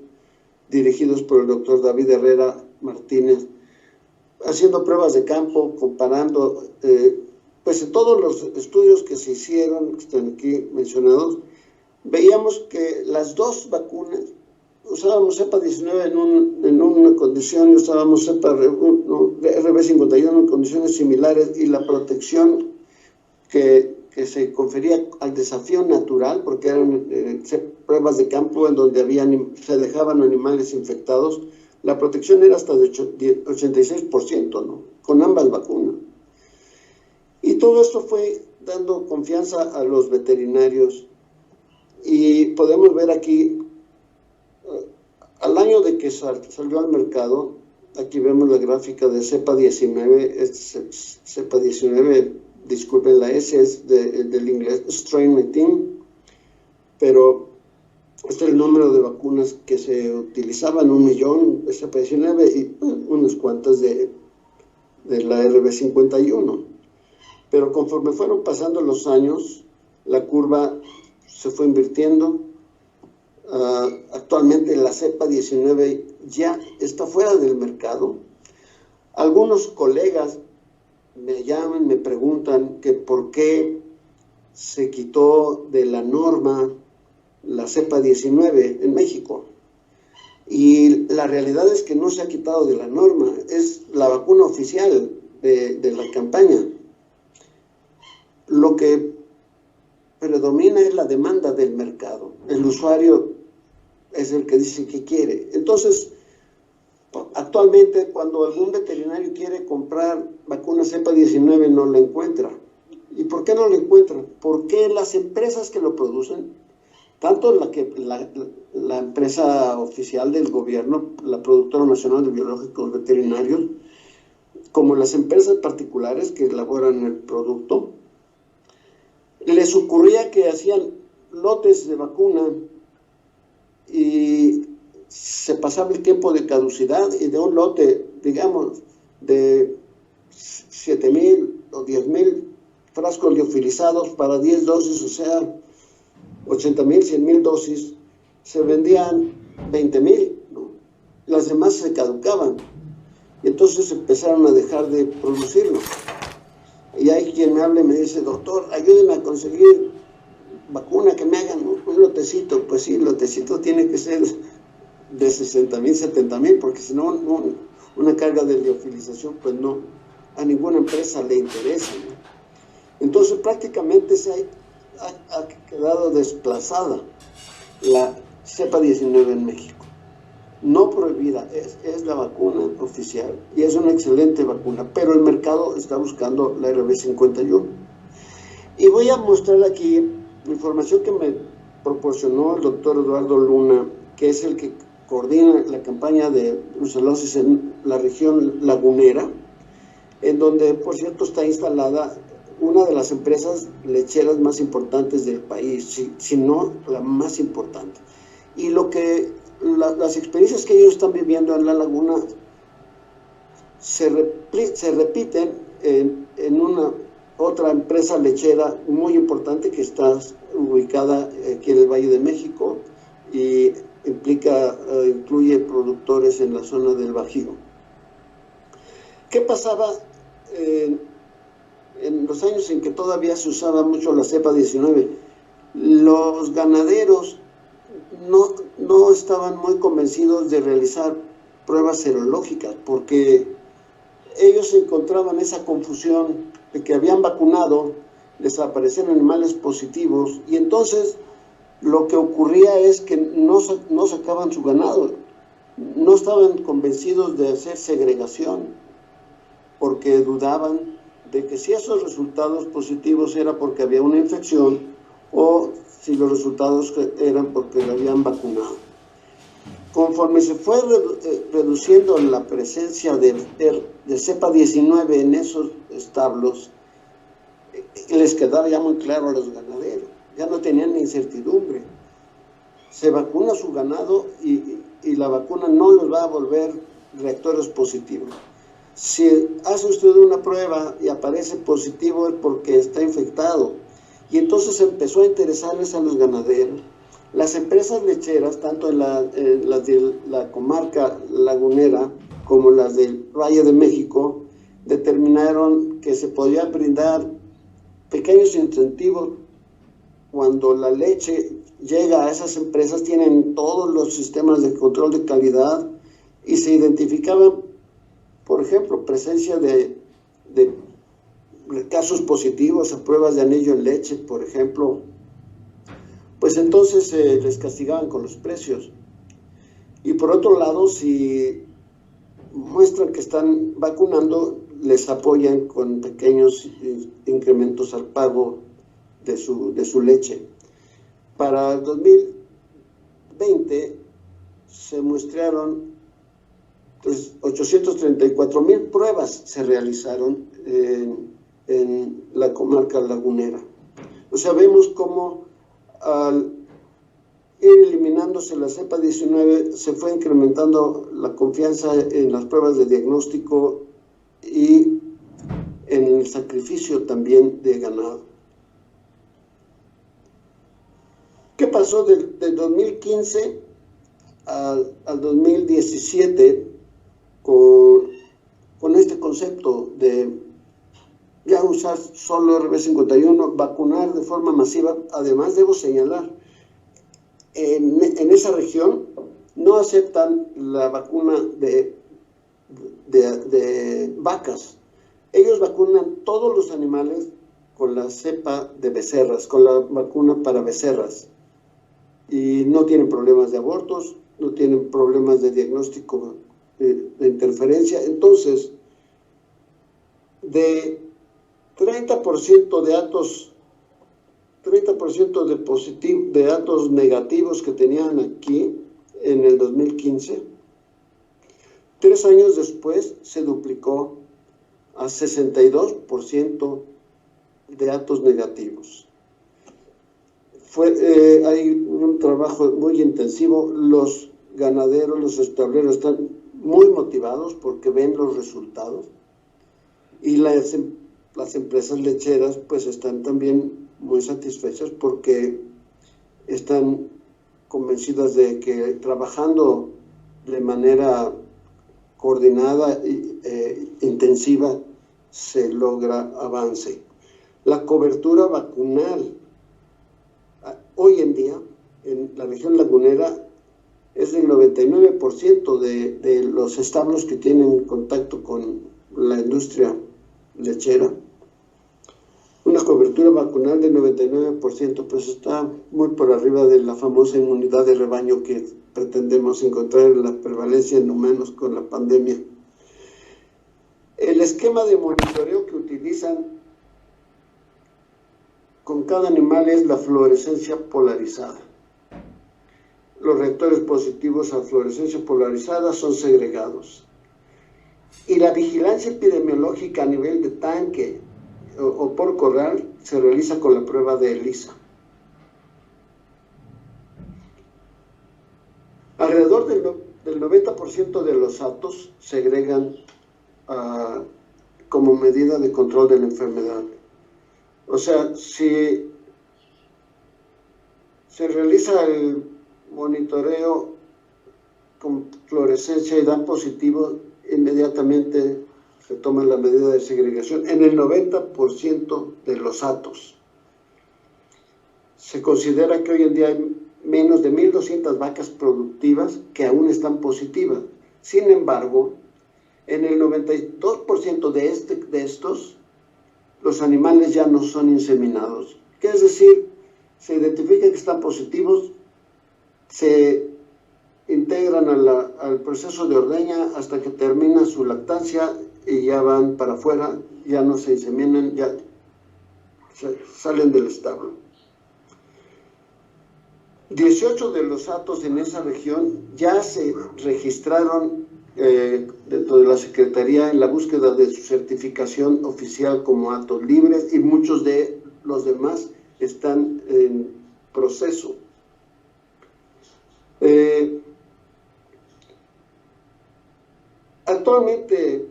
dirigidos por el doctor David Herrera Martínez, haciendo pruebas de campo, comparando, pues en todos los estudios que se hicieron, que están aquí mencionados, veíamos que las dos vacunas, usábamos cepa 19 en una condición y usábamos cepa RB51 en condiciones similares, y la protección que se confería al desafío natural, porque eran pruebas de campo en donde se dejaban animales infectados, la protección era hasta de 86%, ¿no? Con ambas vacunas. Y todo esto fue dando confianza a los veterinarios. Y podemos ver aquí, al año de que salió al mercado, aquí vemos la gráfica de cepa 19, cepa 19, disculpen, la S es del inglés, strain 19, pero este es el número de vacunas que se utilizaban, 1 millón de cepa 19 y unas cuantas de la RB51. Pero conforme fueron pasando los años, la curva se fue invirtiendo. Actualmente la cepa 19 ya está fuera del mercado. Algunos colegas me llaman, me preguntan que por qué se quitó de la norma la cepa 19 en México. Y la realidad es que no se ha quitado de la norma, es la vacuna oficial de la campaña. Lo que predomina es la demanda del mercado. El usuario es el que dice que quiere. Entonces, actualmente, cuando algún veterinario quiere comprar vacuna cepa 19, no la encuentra. ¿Y por qué no la encuentra? Porque las empresas que lo producen, tanto la empresa oficial del gobierno, la Productora Nacional de Biológicos Veterinarios, como las empresas particulares que elaboran el producto, les ocurría que hacían lotes de vacuna y se pasaba el tiempo de caducidad, y de un lote, digamos, de 7,000 o 10,000 frascos liofilizados para 10 dosis, o sea, 80,000, 100,000 dosis, se vendían 20,000, ¿no? Las demás se caducaban, y entonces empezaron a dejar de producirlo. Y hay quien me habla y me dice: doctor, ayúdeme a conseguir vacuna, que me hagan un lotecito. Pues sí, el lotecito tiene que ser de 60,000, 70,000, porque si no, una carga de liofilización, pues no, a ninguna empresa le interesa, ¿no? Entonces prácticamente ha quedado desplazada la cepa 19 en México. No prohibida, es la vacuna oficial y es una excelente vacuna, pero el mercado está buscando la RB51. Y voy a mostrar aquí información que me proporcionó el doctor Eduardo Luna, que es el que coordina la campaña de brucelosis en la región lagunera, en donde, por cierto, está instalada una de las empresas lecheras más importantes del país, si no la más importante. Y las experiencias que ellos están viviendo en la laguna se repiten en una otra empresa lechera muy importante que está ubicada aquí en el Valle de México y incluye productores en la zona del Bajío. ¿Qué pasaba en los años en que todavía se usaba mucho la cepa 19? Los ganaderos no estaban muy convencidos de realizar pruebas serológicas, porque ellos encontraban esa confusión de que habían vacunado, les aparecían animales positivos, y entonces lo que ocurría es que no sacaban su ganado, no estaban convencidos de hacer segregación, porque dudaban de que si esos resultados positivos era porque había una infección o si los resultados eran porque lo habían vacunado. Conforme se fue reduciendo la presencia de cepa 19 en esos establos, les quedaba ya muy claro a los ganaderos, ya no tenían incertidumbre. Se vacuna su ganado y la vacuna no les va a volver reactores positivos. Si hace usted una prueba y aparece positivo es porque está infectado. Y entonces empezó a interesarles a los ganaderos. Las empresas lecheras, tanto en las de la comarca lagunera como las del Valle de México, determinaron que se podía brindar pequeños incentivos cuando la leche llega a esas empresas. Tienen todos los sistemas de control de calidad y se identificaban, por ejemplo, presencia de casos positivos a pruebas de anillo en leche, por ejemplo, pues entonces les castigaban con los precios. Y por otro lado, si muestran que están vacunando, les apoyan con pequeños incrementos al pago de su leche. Para el 2020 se muestrearon pues 834,000 pruebas se realizaron en la comarca lagunera. O sea, vemos cómo al ir eliminándose la cepa 19 se fue incrementando la confianza en las pruebas de diagnóstico y en el sacrificio también de ganado. ¿Qué pasó del 2015 al 2017 con este concepto de ya usar solo RB51, vacunar de forma masiva? Además, debo señalar, en esa región no aceptan la vacuna de vacas. Ellos vacunan todos los animales con la cepa de becerras, con la vacuna para becerras. Y no tienen problemas de abortos, no tienen problemas de diagnóstico de interferencia. Entonces, de 30% de datos, 30% de datos negativos que tenían aquí en el 2015, 3 años después se duplicó a 62% de datos negativos. Hay un trabajo muy intensivo. Los ganaderos, los estableros están muy motivados porque ven los resultados, y las empresas lecheras pues están también muy satisfechas porque están convencidas de que trabajando de manera coordinada e intensiva se logra avance. La cobertura vacunal hoy en día en la región lagunera es del 99% de los establos que tienen contacto con la industria lechera. Una cobertura vacunal del 99%, pues está muy por arriba de la famosa inmunidad de rebaño que pretendemos encontrar en la prevalencia en humanos con la pandemia. El esquema de monitoreo que utilizan con cada animal es la fluorescencia polarizada. Los reactores positivos a fluorescencia polarizada son segregados. Y la vigilancia epidemiológica a nivel de tanque o por corral se realiza con la prueba de ELISA. Alrededor del 90% de los atos segregan como medida de control de la enfermedad. O sea, si se realiza el monitoreo con fluorescencia y dan positivo, inmediatamente se toma la medida de segregación en el 90% de los atos. Se considera que hoy en día hay menos de 1,200 vacas productivas que aún están positivas. Sin embargo, en el 92% de estos, los animales ya no son inseminados. ¿Qué es decir? Se identifica que están positivos, se integran al proceso de ordeña hasta que termina su lactancia y ya van para afuera, ya no se inseminan, ya salen del establo. 18 de los atos en esa región ya se registraron dentro de la Secretaría en la búsqueda de su certificación oficial como atos libres, y muchos de los demás están en proceso. Actualmente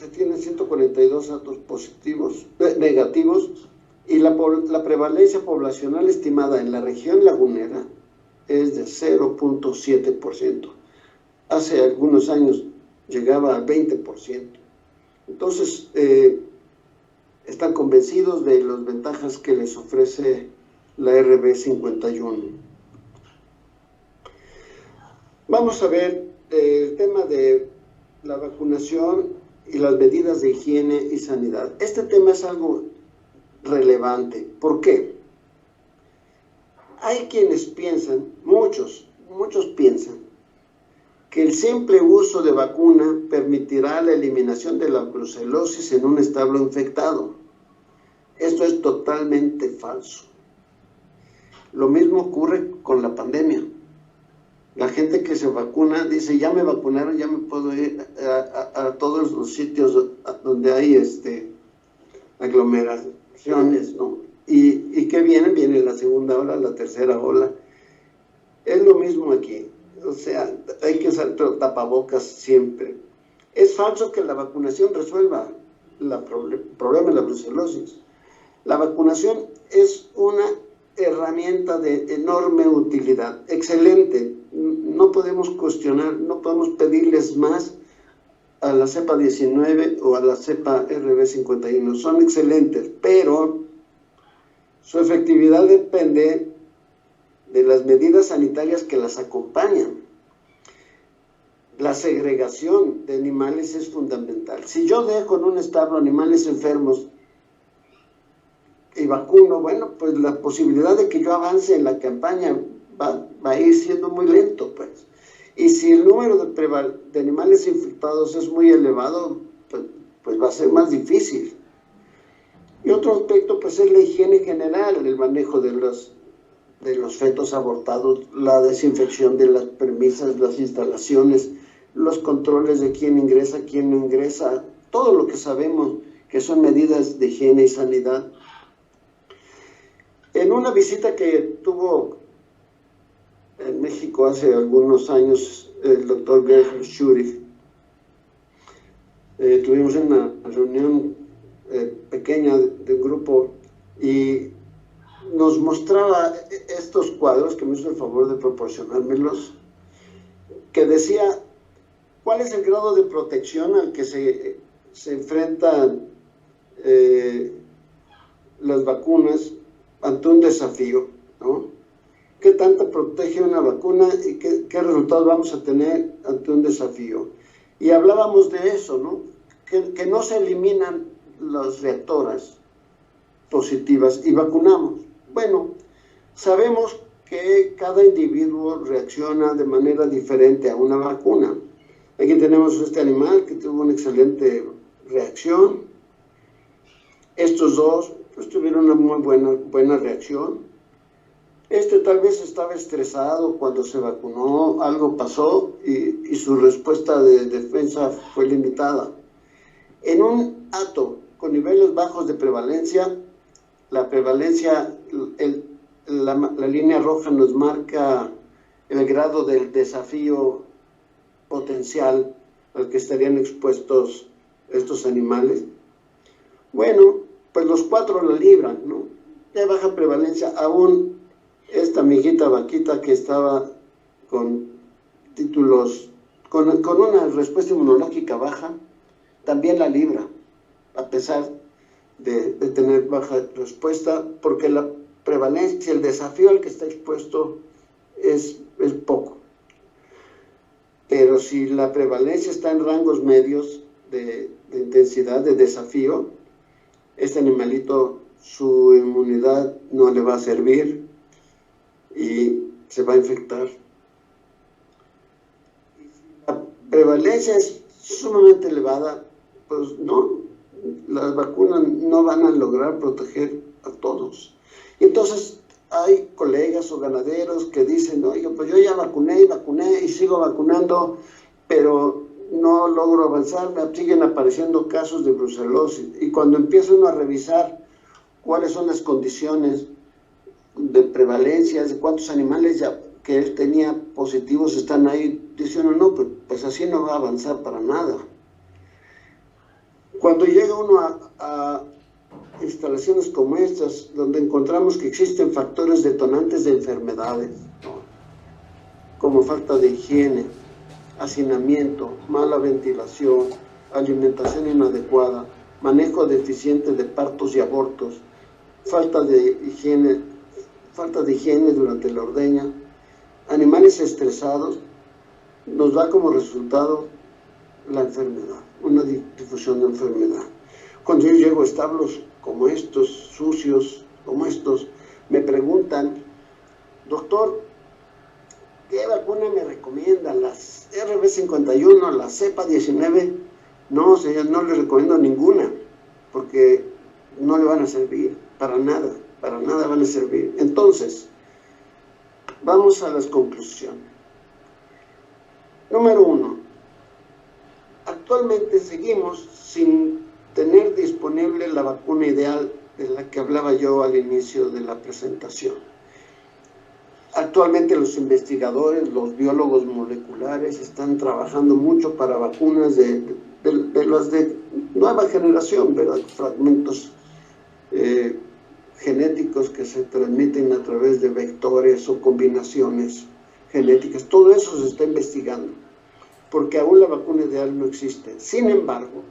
se tienen 142 datos negativos, y la prevalencia poblacional estimada en la región lagunera es de 0.7%. Hace algunos años llegaba al 20%. Entonces, están convencidos de las ventajas que les ofrece la RB51. Vamos a ver el tema de la vacunación y las medidas de higiene y sanidad. Este tema es algo relevante. ¿Por qué? Hay quienes piensan, muchos piensan, que el simple uso de vacuna permitirá la eliminación de la brucelosis en un establo infectado. Esto es totalmente falso. Lo mismo ocurre con la pandemia. La gente que se vacuna dice, ya me vacunaron, ya me puedo ir a todos los sitios donde hay aglomeraciones, ¿no? ¿Y qué viene? Viene la segunda ola, la tercera ola. Es lo mismo aquí. O sea, hay que usar tapabocas siempre. Es falso que la vacunación resuelva el problema de la brucelosis. La vacunación es una herramienta de enorme utilidad, excelente. No podemos cuestionar, no podemos pedirles más a la cepa 19 o a la cepa RB51. Son excelentes, pero su efectividad depende de las medidas sanitarias que las acompañan. La segregación de animales es fundamental. Si yo dejo en un establo animales enfermos y vacuno, bueno, pues la posibilidad de que yo avance en la campaña va a ir siendo muy lento, pues. Y si el número de animales infectados es muy elevado, pues va a ser más difícil. Y otro aspecto, pues, es la higiene general, el manejo de los fetos abortados, la desinfección de las premisas, las instalaciones, los controles de quién ingresa, quién no ingresa, todo lo que sabemos que son medidas de higiene y sanidad. En una visita que tuvo en México hace algunos años el doctor Gerhard Schurich, tuvimos una reunión pequeña de un grupo y nos mostraba estos cuadros, que me hizo el favor de proporcionármelos, que decía cuál es el grado de protección al que se enfrentan las vacunas ante un desafío, ¿no? ¿Qué tanto protege una vacuna y qué resultados vamos a tener ante un desafío? Y hablábamos de eso, ¿no? Que no se eliminan las reactoras positivas y vacunamos. Bueno, sabemos que cada individuo reacciona de manera diferente a una vacuna. Aquí tenemos este animal que tuvo una excelente reacción. Estos dos pues tuvieron una muy buena reacción. Este tal vez estaba estresado cuando se vacunó, algo pasó y su respuesta de defensa fue limitada. En un hato con niveles bajos de prevalencia, la prevalencia, la línea roja nos marca el grado del desafío potencial al que estarían expuestos estos animales. Bueno, pues los 4 la libran, ¿no? De baja prevalencia, aún esta amiguita vaquita que estaba con títulos, con una respuesta inmunológica baja, también la libra, a pesar de tener baja respuesta, porque la prevalencia, el desafío al que está expuesto es poco. Pero si la prevalencia está en rangos medios de intensidad, de desafío, este animalito, su inmunidad no le va a servir y se va a infectar. Y si la prevalencia es sumamente elevada, pues no, las vacunas no van a lograr proteger a todos. Y entonces hay colegas o ganaderos que dicen, oye, pues yo ya vacuné y sigo vacunando, pero no logro avanzar, me siguen apareciendo casos de brucelosis. Y cuando empieza uno a revisar cuáles son las condiciones de prevalencia, de cuántos animales ya que él tenía positivos están ahí, dice uno, no, pues así no va a avanzar para nada. Cuando llega uno a instalaciones como estas, donde encontramos que existen factores detonantes de enfermedades, ¿no? Como falta de higiene, hacinamiento, mala ventilación, alimentación inadecuada, manejo deficiente de partos y abortos, falta de higiene durante la ordeña, animales estresados, nos da como resultado la enfermedad, una difusión de enfermedad. Cuando yo llego a establos como estos, sucios como estos, me preguntan, doctor, ¿qué vacuna me recomienda? ¿Las RB51, la cepa 19? No, señor, no le recomiendo ninguna, porque no le van a servir, para nada van a servir. Entonces, vamos a las conclusiones. Número 1, actualmente seguimos sin tener disponible la vacuna ideal de la que hablaba yo al inicio de la presentación. Actualmente los investigadores, los biólogos moleculares están trabajando mucho para vacunas de las de nueva generación, ¿verdad? Fragmentos genéticos que se transmiten a través de vectores o combinaciones genéticas. Todo eso se está investigando, porque aún la vacuna ideal no existe. Sin embargo,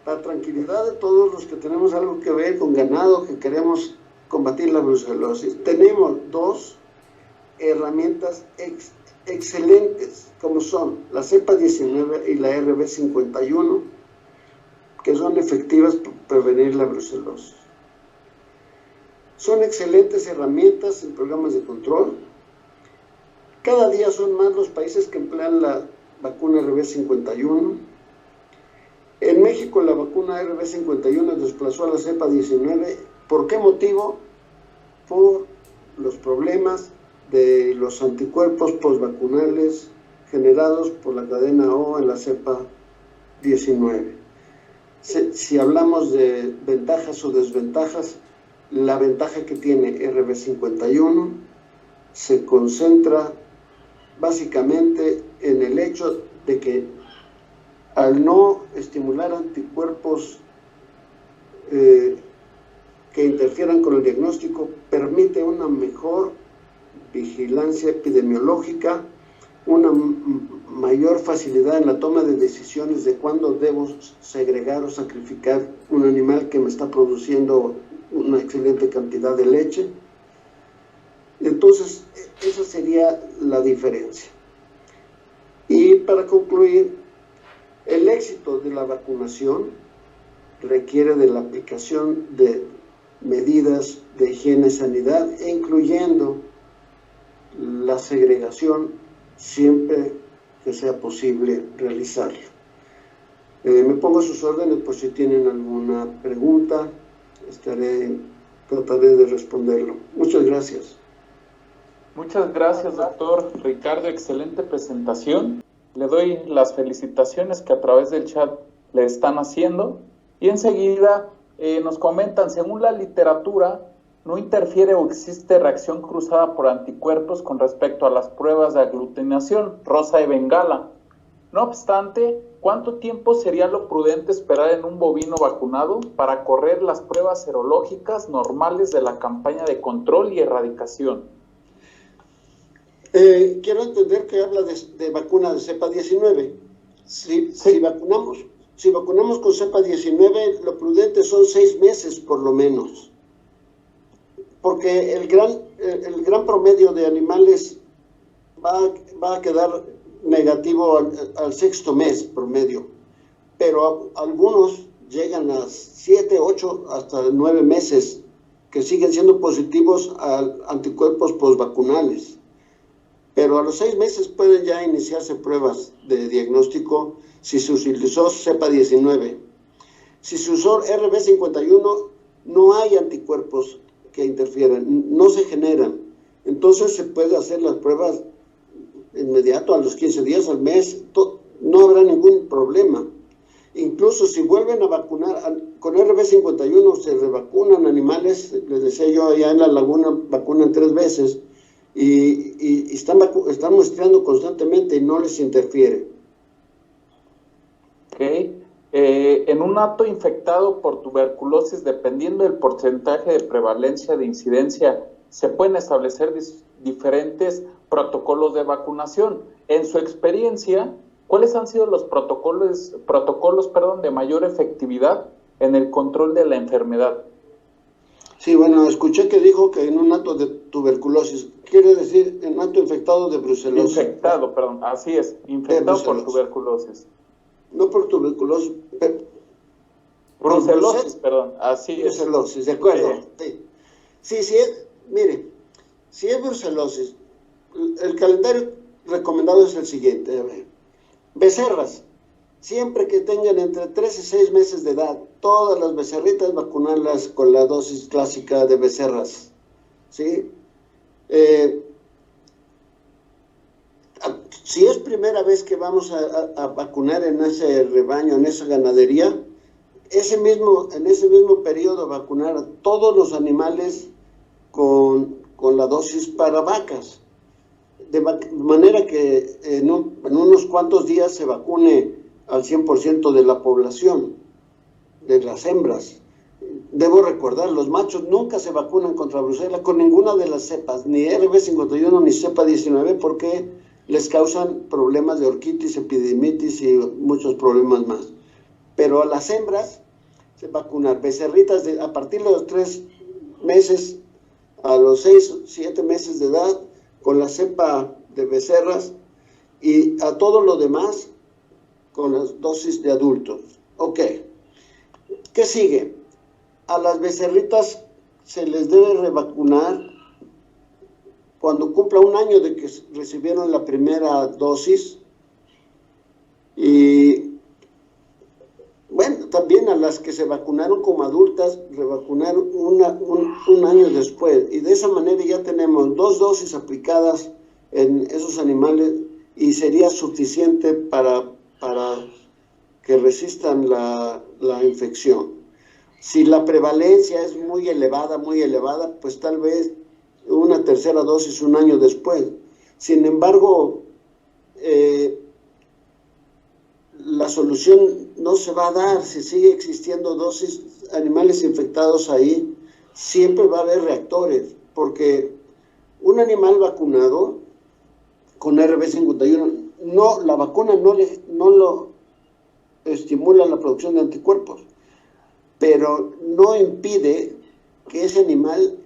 para tranquilidad de todos los que tenemos algo que ver con ganado, que queremos combatir la brucelosis, tenemos dos herramientas excelentes, como son la cepa 19 y la RB51, que son efectivas para prevenir la brucelosis. Son excelentes herramientas en programas de control. Cada día son más los países que emplean la vacuna RB51. En México la vacuna RB51 desplazó a la cepa 19. ¿Por qué motivo? Por los problemas de los anticuerpos postvacunales generados por la cadena O en la cepa 19. Si hablamos de ventajas o desventajas, la ventaja que tiene RB51 se concentra básicamente en el hecho de que al no estimular anticuerpos que interfieran con el diagnóstico, permite una mejor vigilancia epidemiológica, una mayor facilidad en la toma de decisiones de cuándo debo segregar o sacrificar un animal que me está produciendo una excelente cantidad de leche. Entonces, esa sería la diferencia. Y para concluir, el éxito de la vacunación requiere de la aplicación de medidas de higiene y sanidad, incluyendo la segregación siempre que sea posible realizarlo. Me pongo a sus órdenes por si tienen alguna pregunta, trataré de responderlo. Muchas gracias. Muchas gracias, doctor Ricardo. Excelente presentación. Le doy las felicitaciones que a través del chat le están haciendo. Y enseguida nos comentan, según la literatura, no interfiere o existe reacción cruzada por anticuerpos con respecto a las pruebas de aglutinación, Rosa de Bengala. No obstante, ¿cuánto tiempo sería lo prudente esperar en un bovino vacunado para correr las pruebas serológicas normales de la campaña de control y erradicación? Quiero entender que habla de vacuna de cepa 19. Si vacunamos con cepa 19, lo prudente son 6 meses por lo menos. Porque el gran promedio de animales va a quedar negativo al 6º mes promedio. Pero algunos llegan a 7, 8, hasta 9 meses que siguen siendo positivos a anticuerpos postvacunales. Pero a los 6 meses pueden ya iniciarse pruebas de diagnóstico si se utilizó cepa 19. Si se usó RB51, no hay anticuerpos que interfieran, no se generan. Entonces se puede hacer las pruebas inmediato, a los 15 días, al mes, no habrá ningún problema. Incluso si vuelven a vacunar, con RB51 se revacunan animales, les decía yo, allá en la laguna vacunan 3 veces, y están muestreando constantemente y no les interfiere. Ok. En un hato infectado por tuberculosis, dependiendo del porcentaje de prevalencia de incidencia, se pueden establecer diferentes protocolos de vacunación. En su experiencia, ¿cuáles han sido los protocolos de mayor efectividad en el control de la enfermedad? Sí, bueno, escuché que dijo que en un hato de tuberculosis, quiere decir en hato infectado de brucelosis. Infectado, perdón, así es, infectado por tuberculosis. No por tuberculosis, brucelosis, perdón, así es. Brucelosis, de acuerdo. Sí, mire, si es brucelosis, el calendario recomendado es el siguiente, a ver. Becerras, siempre que tengan entre 3 y 6 meses de edad, todas las becerritas vacunarlas con la dosis clásica de becerras, ¿sí? Si es primera vez que vamos a vacunar en ese rebaño, en esa ganadería, en ese mismo periodo vacunar a todos los animales con la dosis para vacas, de manera que en unos cuantos días se vacune al 100% de la población, de las hembras. Debo recordar, los machos nunca se vacunan contra brucela con ninguna de las cepas, ni RB51 ni cepa 19, porque les causan problemas de orquitis, epididimitis y muchos problemas más. Pero a las hembras se vacunan becerritas a partir de los 3 meses a los 6, 7 meses de edad con la cepa de becerras, y a todo lo demás con las dosis de adultos. Ok. ¿Qué sigue? A las becerritas se les debe revacunar cuando cumpla 1 año de que recibieron la primera dosis, y bueno, también a las que se vacunaron como adultas, revacunar un año después, y de esa manera ya tenemos 2 dosis aplicadas en esos animales y sería suficiente para que resistan la infección. Si la prevalencia es muy elevada, pues tal vez una tercera dosis 1 año después. Sin embargo, la solución no se va a dar si sigue existiendo animales infectados ahí. Siempre va a haber reactores, porque un animal vacunado con RB51, la vacuna no lo estimula la producción de anticuerpos, pero no impide que ese animal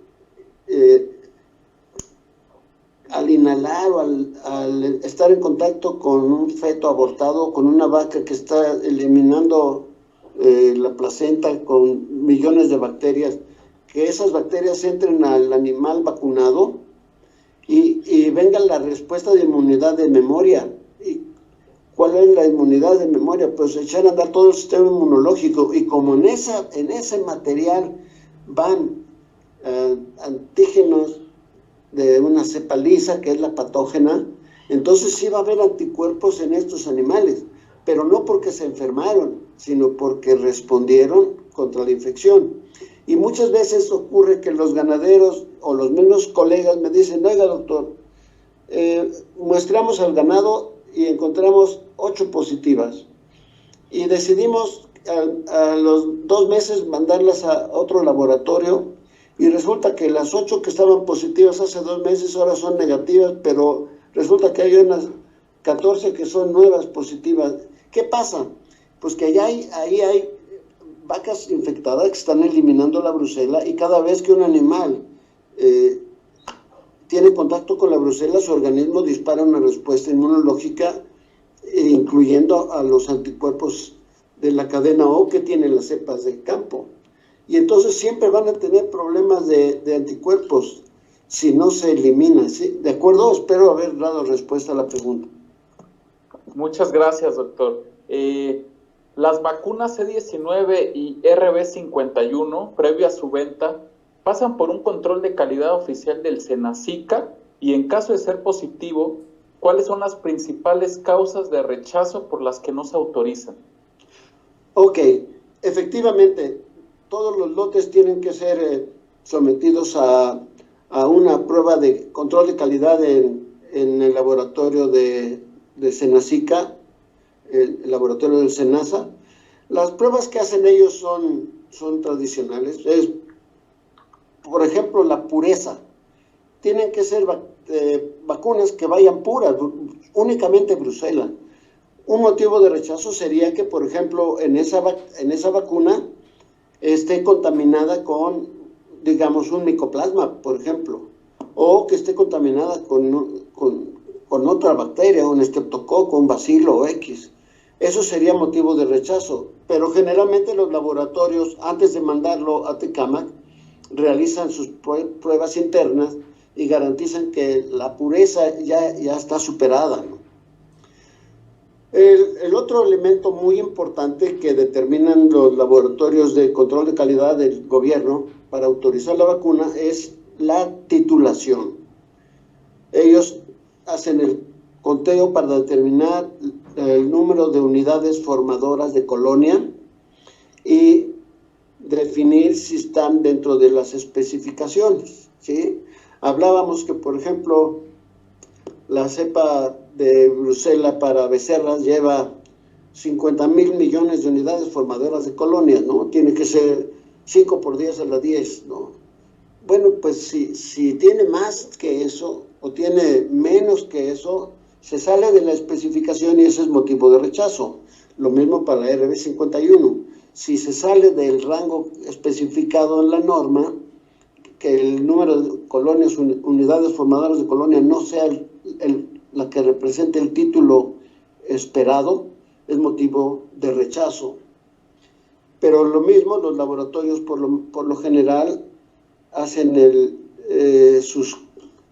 al inhalar o al estar en contacto con un feto abortado, con una vaca que está eliminando la placenta con millones de bacterias, que esas bacterias entren al animal vacunado y venga la respuesta de inmunidad de memoria. ¿Y cuál es la inmunidad de memoria? Pues echar a andar todo el sistema inmunológico, y como en ese material van antígenos de una cepa lisa, que es la patógena, entonces sí va a haber anticuerpos en estos animales, pero no porque se enfermaron, sino porque respondieron contra la infección. Y muchas veces ocurre que los ganaderos o los mismos colegas me dicen: oiga, doctor, muestramos al ganado y encontramos 8 positivas, y decidimos a los 2 meses mandarlas a otro laboratorio, y resulta que las 8 que estaban positivas hace 2 meses ahora son negativas, pero resulta que hay unas 14 que son nuevas positivas. ¿Qué pasa? Pues que ahí hay vacas infectadas que están eliminando la brucela, y cada vez que un animal tiene contacto con la brucela, su organismo dispara una respuesta inmunológica, incluyendo a los anticuerpos de la cadena O que tienen las cepas de campo. Y entonces siempre van a tener problemas de anticuerpos si no se elimina, ¿sí? ¿De acuerdo? Espero haber dado respuesta a la pregunta. Muchas gracias, doctor. Las vacunas C19 y RB51, previo a su venta, pasan por un control de calidad oficial del Senacica, y en caso de ser positivo, ¿cuáles son las principales causas de rechazo por las que no se autorizan? Ok, efectivamente, todos los lotes tienen que ser sometidos a una prueba de control de calidad en el laboratorio de Senacica, el laboratorio del Senasa. Las pruebas que hacen ellos son tradicionales. Por ejemplo, la pureza. Tienen que ser vacunas que vayan puras, únicamente Brucela. Un motivo de rechazo sería que, por ejemplo, en esa vacuna esté contaminada con, digamos, un micoplasma, por ejemplo, o que esté contaminada con otra bacteria, un estreptococo, un bacilo o X. Eso sería motivo de rechazo, pero generalmente los laboratorios, antes de mandarlo a Tecámac, realizan sus pruebas internas y garantizan que la pureza ya está superada, ¿no? El otro elemento muy importante que determinan los laboratorios de control de calidad del gobierno para autorizar la vacuna es la titulación. Ellos hacen el conteo para determinar el número de unidades formadoras de colonia y definir si están dentro de las especificaciones, ¿sí? Hablábamos que, por ejemplo, la cepa de Brucela para becerras lleva 50,000 millones de unidades formadoras de colonias, ¿no? Tiene que ser 5 por 10 a la 10, ¿no? Bueno, pues si tiene más que eso o tiene menos que eso, se sale de la especificación y ese es motivo de rechazo. Lo mismo para la RB51. Si se sale del rango especificado en la norma, que el número de colonias, unidades formadoras de colonia no sea la que represente el título esperado, es motivo de rechazo. Pero lo mismo, los laboratorios por lo general hacen sus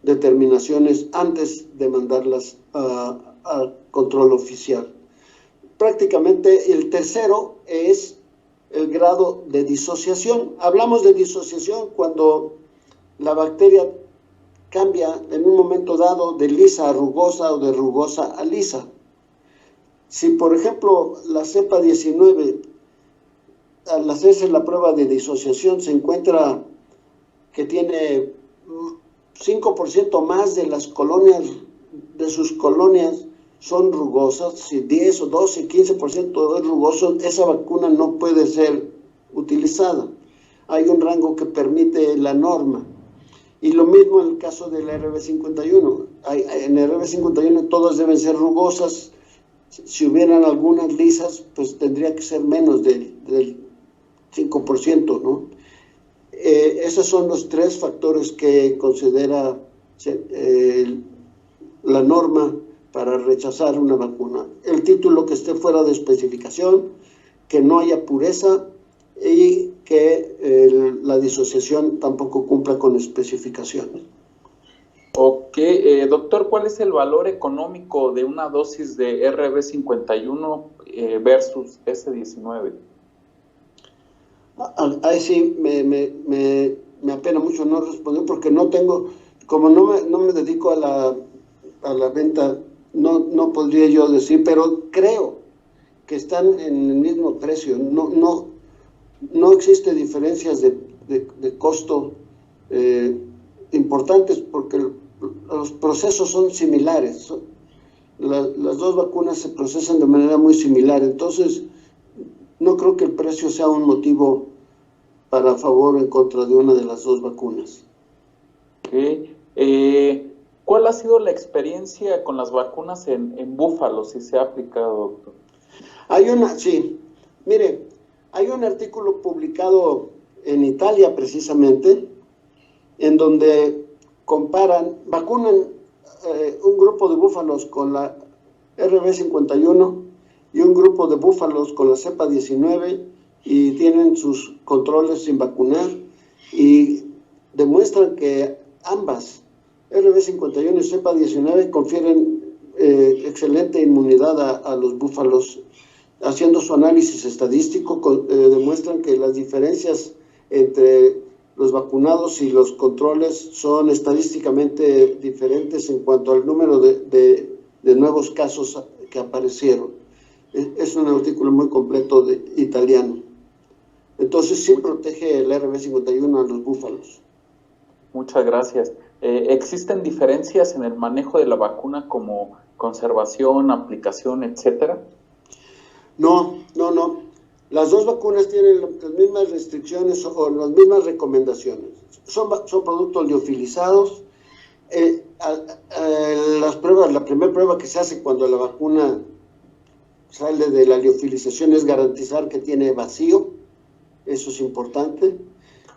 determinaciones antes de mandarlas a control oficial. Prácticamente el tercero es el grado de disociación. Hablamos de disociación cuando la bacteria cambia en un momento dado de lisa a rugosa o de rugosa a lisa. Si, por ejemplo, la cepa 19, al hacerse la prueba de disociación, se encuentra que tiene 5% más de las colonias, de sus colonias son rugosas, si 10 o 12, 15% es rugoso, esa vacuna no puede ser utilizada. Hay un rango que permite la norma. Y lo mismo en el caso de la RB51. En la RB51 todas deben ser rugosas. Si hubieran algunas lisas, pues tendría que ser menos del 5%, ¿no? Esos son los 3 factores que considera la norma para rechazar una vacuna. El título que esté fuera de especificación, que no haya pureza y que la disociación tampoco cumpla con especificaciones. Ok, doctor, ¿cuál es el valor económico de una dosis de RB51 versus S19? Ahí sí me apena mucho no responder porque no tengo, como no me dedico a la venta, no podría yo decir, pero creo que están en el mismo precio. No existe diferencias de costo importantes porque los procesos son similares. Las dos vacunas se procesan de manera muy similar, entonces no creo que el precio sea un motivo para favor o en contra de una de las dos vacunas. Okay. ¿Cuál ha sido la experiencia con las vacunas en búfalos, si se ha aplicado, doctor? Mire, hay un artículo publicado en Italia precisamente, en donde vacunan un grupo de búfalos con la RB51 y un grupo de búfalos con la cepa 19 y tienen sus controles sin vacunar y demuestran que ambas, RB51 y cepa 19, confieren excelente inmunidad a los búfalos. Haciendo su análisis estadístico, demuestran que las diferencias entre los vacunados y los controles son estadísticamente diferentes en cuanto al número de nuevos casos que aparecieron. Es un artículo muy completo italiano. Entonces sí protege el RB51 a los búfalos. Muchas gracias. ¿Existen diferencias en el manejo de la vacuna como conservación, aplicación, etcétera? No. Las dos vacunas tienen las mismas restricciones o las mismas recomendaciones. Son productos liofilizados. Las pruebas, la primera prueba que se hace cuando la vacuna sale de la liofilización es garantizar que tiene vacío. Eso es importante.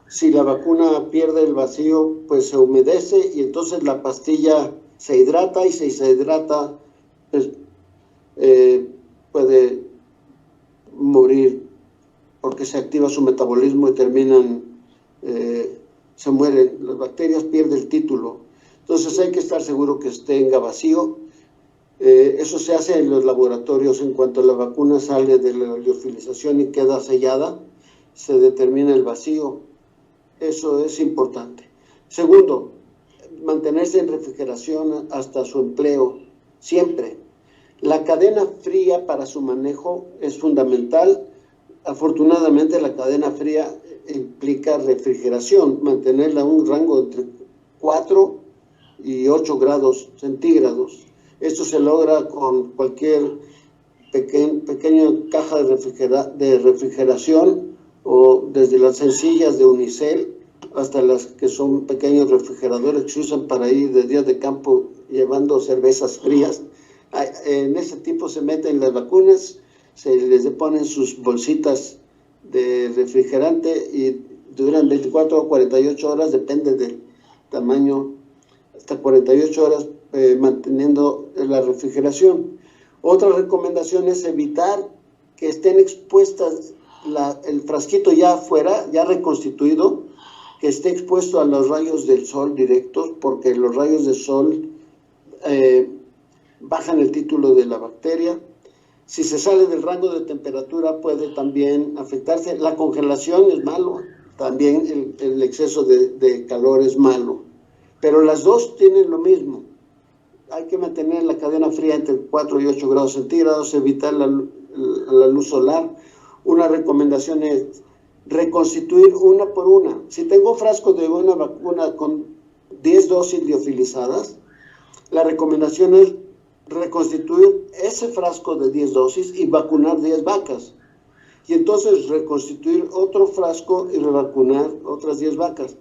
Si la vacuna pierde el vacío, pues se humedece y entonces la pastilla se hidrata, y si se hidrata, pues, puede morir porque se activa su metabolismo y se mueren. Las bacterias pierden el título. Entonces hay que estar seguro que tenga vacío. Eso se hace en los laboratorios. En cuanto la vacuna sale de la liofilización y queda sellada, se determina el vacío. Eso es importante. Segundo, mantenerse en refrigeración hasta su empleo, siempre. La cadena fría para su manejo es fundamental. Afortunadamente, la cadena fría implica refrigeración, mantenerla en un rango entre 4 y 8 grados centígrados. Esto se logra con cualquier pequeña caja de refrigeración, o desde las sencillas de unicel hasta las que son pequeños refrigeradores que se usan para ir de días de campo llevando cervezas frías. En ese tipo se meten las vacunas, se les ponen sus bolsitas de refrigerante y duran 24 o 48 horas, depende del tamaño, hasta 48 horas manteniendo la refrigeración. Otra recomendación es evitar que estén expuestas el frasquito ya afuera, ya reconstituido, que esté expuesto a los rayos del sol directos, porque los rayos del sol bajan el título de la bacteria. Si se sale del rango de temperatura puede también afectarse. La congelación es malo, también el exceso de calor es malo, pero las dos tienen lo mismo. Hay que mantener la cadena fría entre 4 y 8 grados centígrados, evitar la luz solar. Una recomendación es reconstituir una por una. Si tengo frasco de una vacuna con 10 dosis liofilizadas, la recomendación es reconstituir ese frasco de 10 dosis y vacunar 10 vacas. Y entonces reconstituir otro frasco y revacunar otras 10 vacas.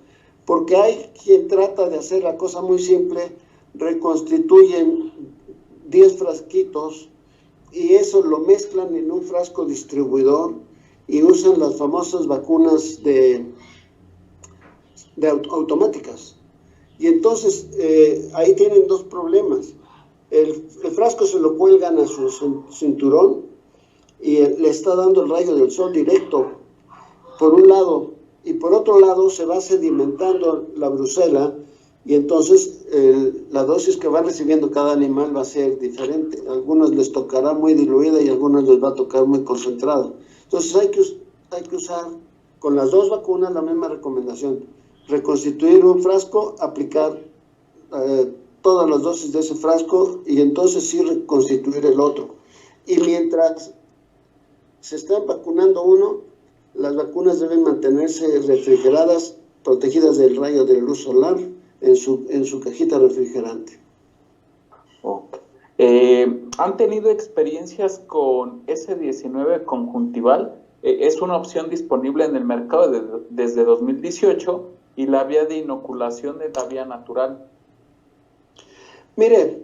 Porque hay quien trata de hacer la cosa muy simple, reconstituyen 10 frasquitos y eso lo mezclan en un frasco distribuidor y usan las famosas vacunas automáticas. Y entonces ahí tienen dos problemas. El frasco se lo cuelgan a su cinturón y le está dando el rayo del sol directo por un lado, y por otro lado se va sedimentando la brucela, y entonces la dosis que va recibiendo cada animal va a ser diferente. A algunos les tocará muy diluida y a algunos les va a tocar muy concentrada. Entonces hay que usar con las dos vacunas la misma recomendación: reconstituir un frasco, aplicar todas las dosis de ese frasco y entonces sí reconstituir el otro. Y mientras se están vacunando uno, las vacunas deben mantenerse refrigeradas, protegidas del rayo de luz solar en su cajita refrigerante. ¿Han tenido experiencias con S19 conjuntival? Es una opción disponible en el mercado desde 2018 y la vía de inoculación es la vía natural. Mire,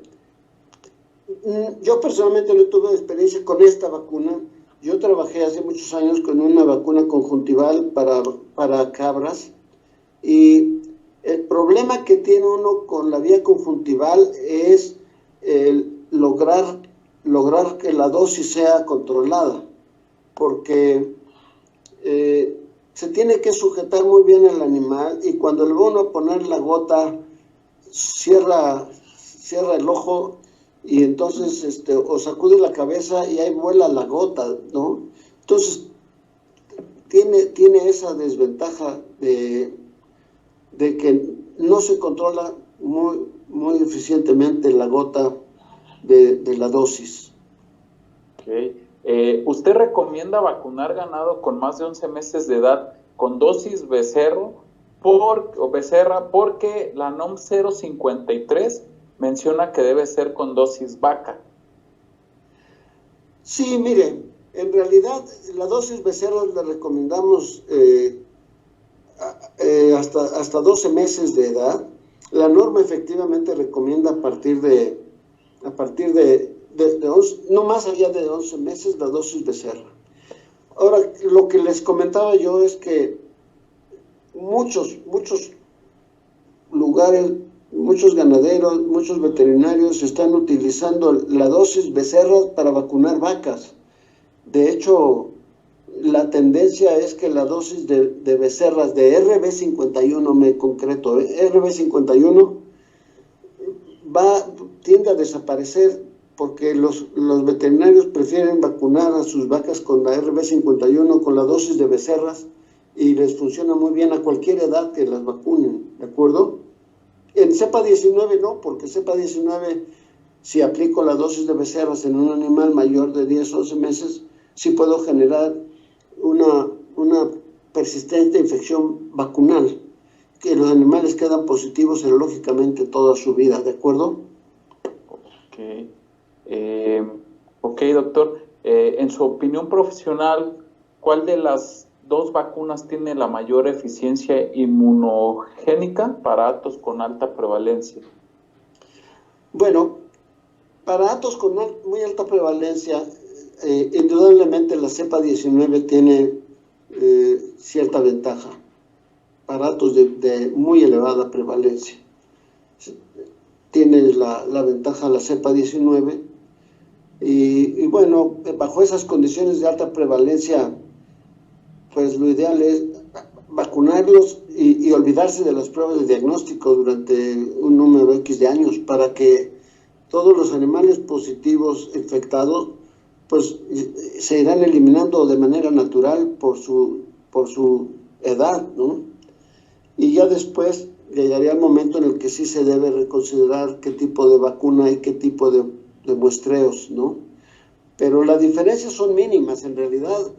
yo personalmente no tuve experiencia con esta vacuna. Yo trabajé hace muchos años con una vacuna conjuntival para cabras, y el problema que tiene uno con la vía conjuntival es lograr que la dosis sea controlada, porque se tiene que sujetar muy bien el animal, y cuando le va uno a poner la gota, cierra el ojo y entonces o sacude la cabeza y ahí vuela la gota, ¿no? Entonces tiene esa desventaja de que no se controla muy eficientemente la gota de la dosis. Okay. ¿Usted recomienda vacunar ganado con más de 11 meses de edad con dosis becerra porque la NOM 053 menciona que debe ser con dosis vaca? Sí, mire, En realidad, la dosis becerra la recomendamos hasta 12 meses de edad. La norma efectivamente recomienda a partir de 11, no más allá de 11 meses, la dosis becerra. Ahora, lo que les comentaba yo es que muchos lugares, muchos ganaderos, muchos veterinarios están utilizando la dosis becerra para vacunar vacas. De hecho, la tendencia es que la dosis de becerras de RB51, me concreto, RB51 tiende a desaparecer porque los veterinarios prefieren vacunar a sus vacas con la RB51, con la dosis de becerras, y les funciona muy bien a cualquier edad que las vacunen, ¿de acuerdo? En cepa 19 no, porque cepa 19, si aplico la dosis de becerras en un animal mayor de 10 o 11 meses, sí puedo generar una persistente infección vacunal, que los animales quedan positivos serológicamente toda su vida, ¿de acuerdo? Ok, doctor. En su opinión profesional, ¿cuál de las dos vacunas tiene la mayor eficiencia inmunogénica para atos con alta prevalencia? Bueno, para atos con muy alta prevalencia, indudablemente la cepa 19 tiene cierta ventaja para atos de muy elevada prevalencia. Tiene la ventaja la cepa 19 y bueno, bajo esas condiciones de alta prevalencia, pues lo ideal es vacunarlos y olvidarse de las pruebas de diagnóstico durante un número X de años para que todos los animales positivos infectados pues se irán eliminando de manera natural por su edad, ¿no? Y ya después llegaría el momento en el que sí se debe reconsiderar qué tipo de vacuna y qué tipo de muestreos, ¿no? Pero las diferencias son mínimas en realidad.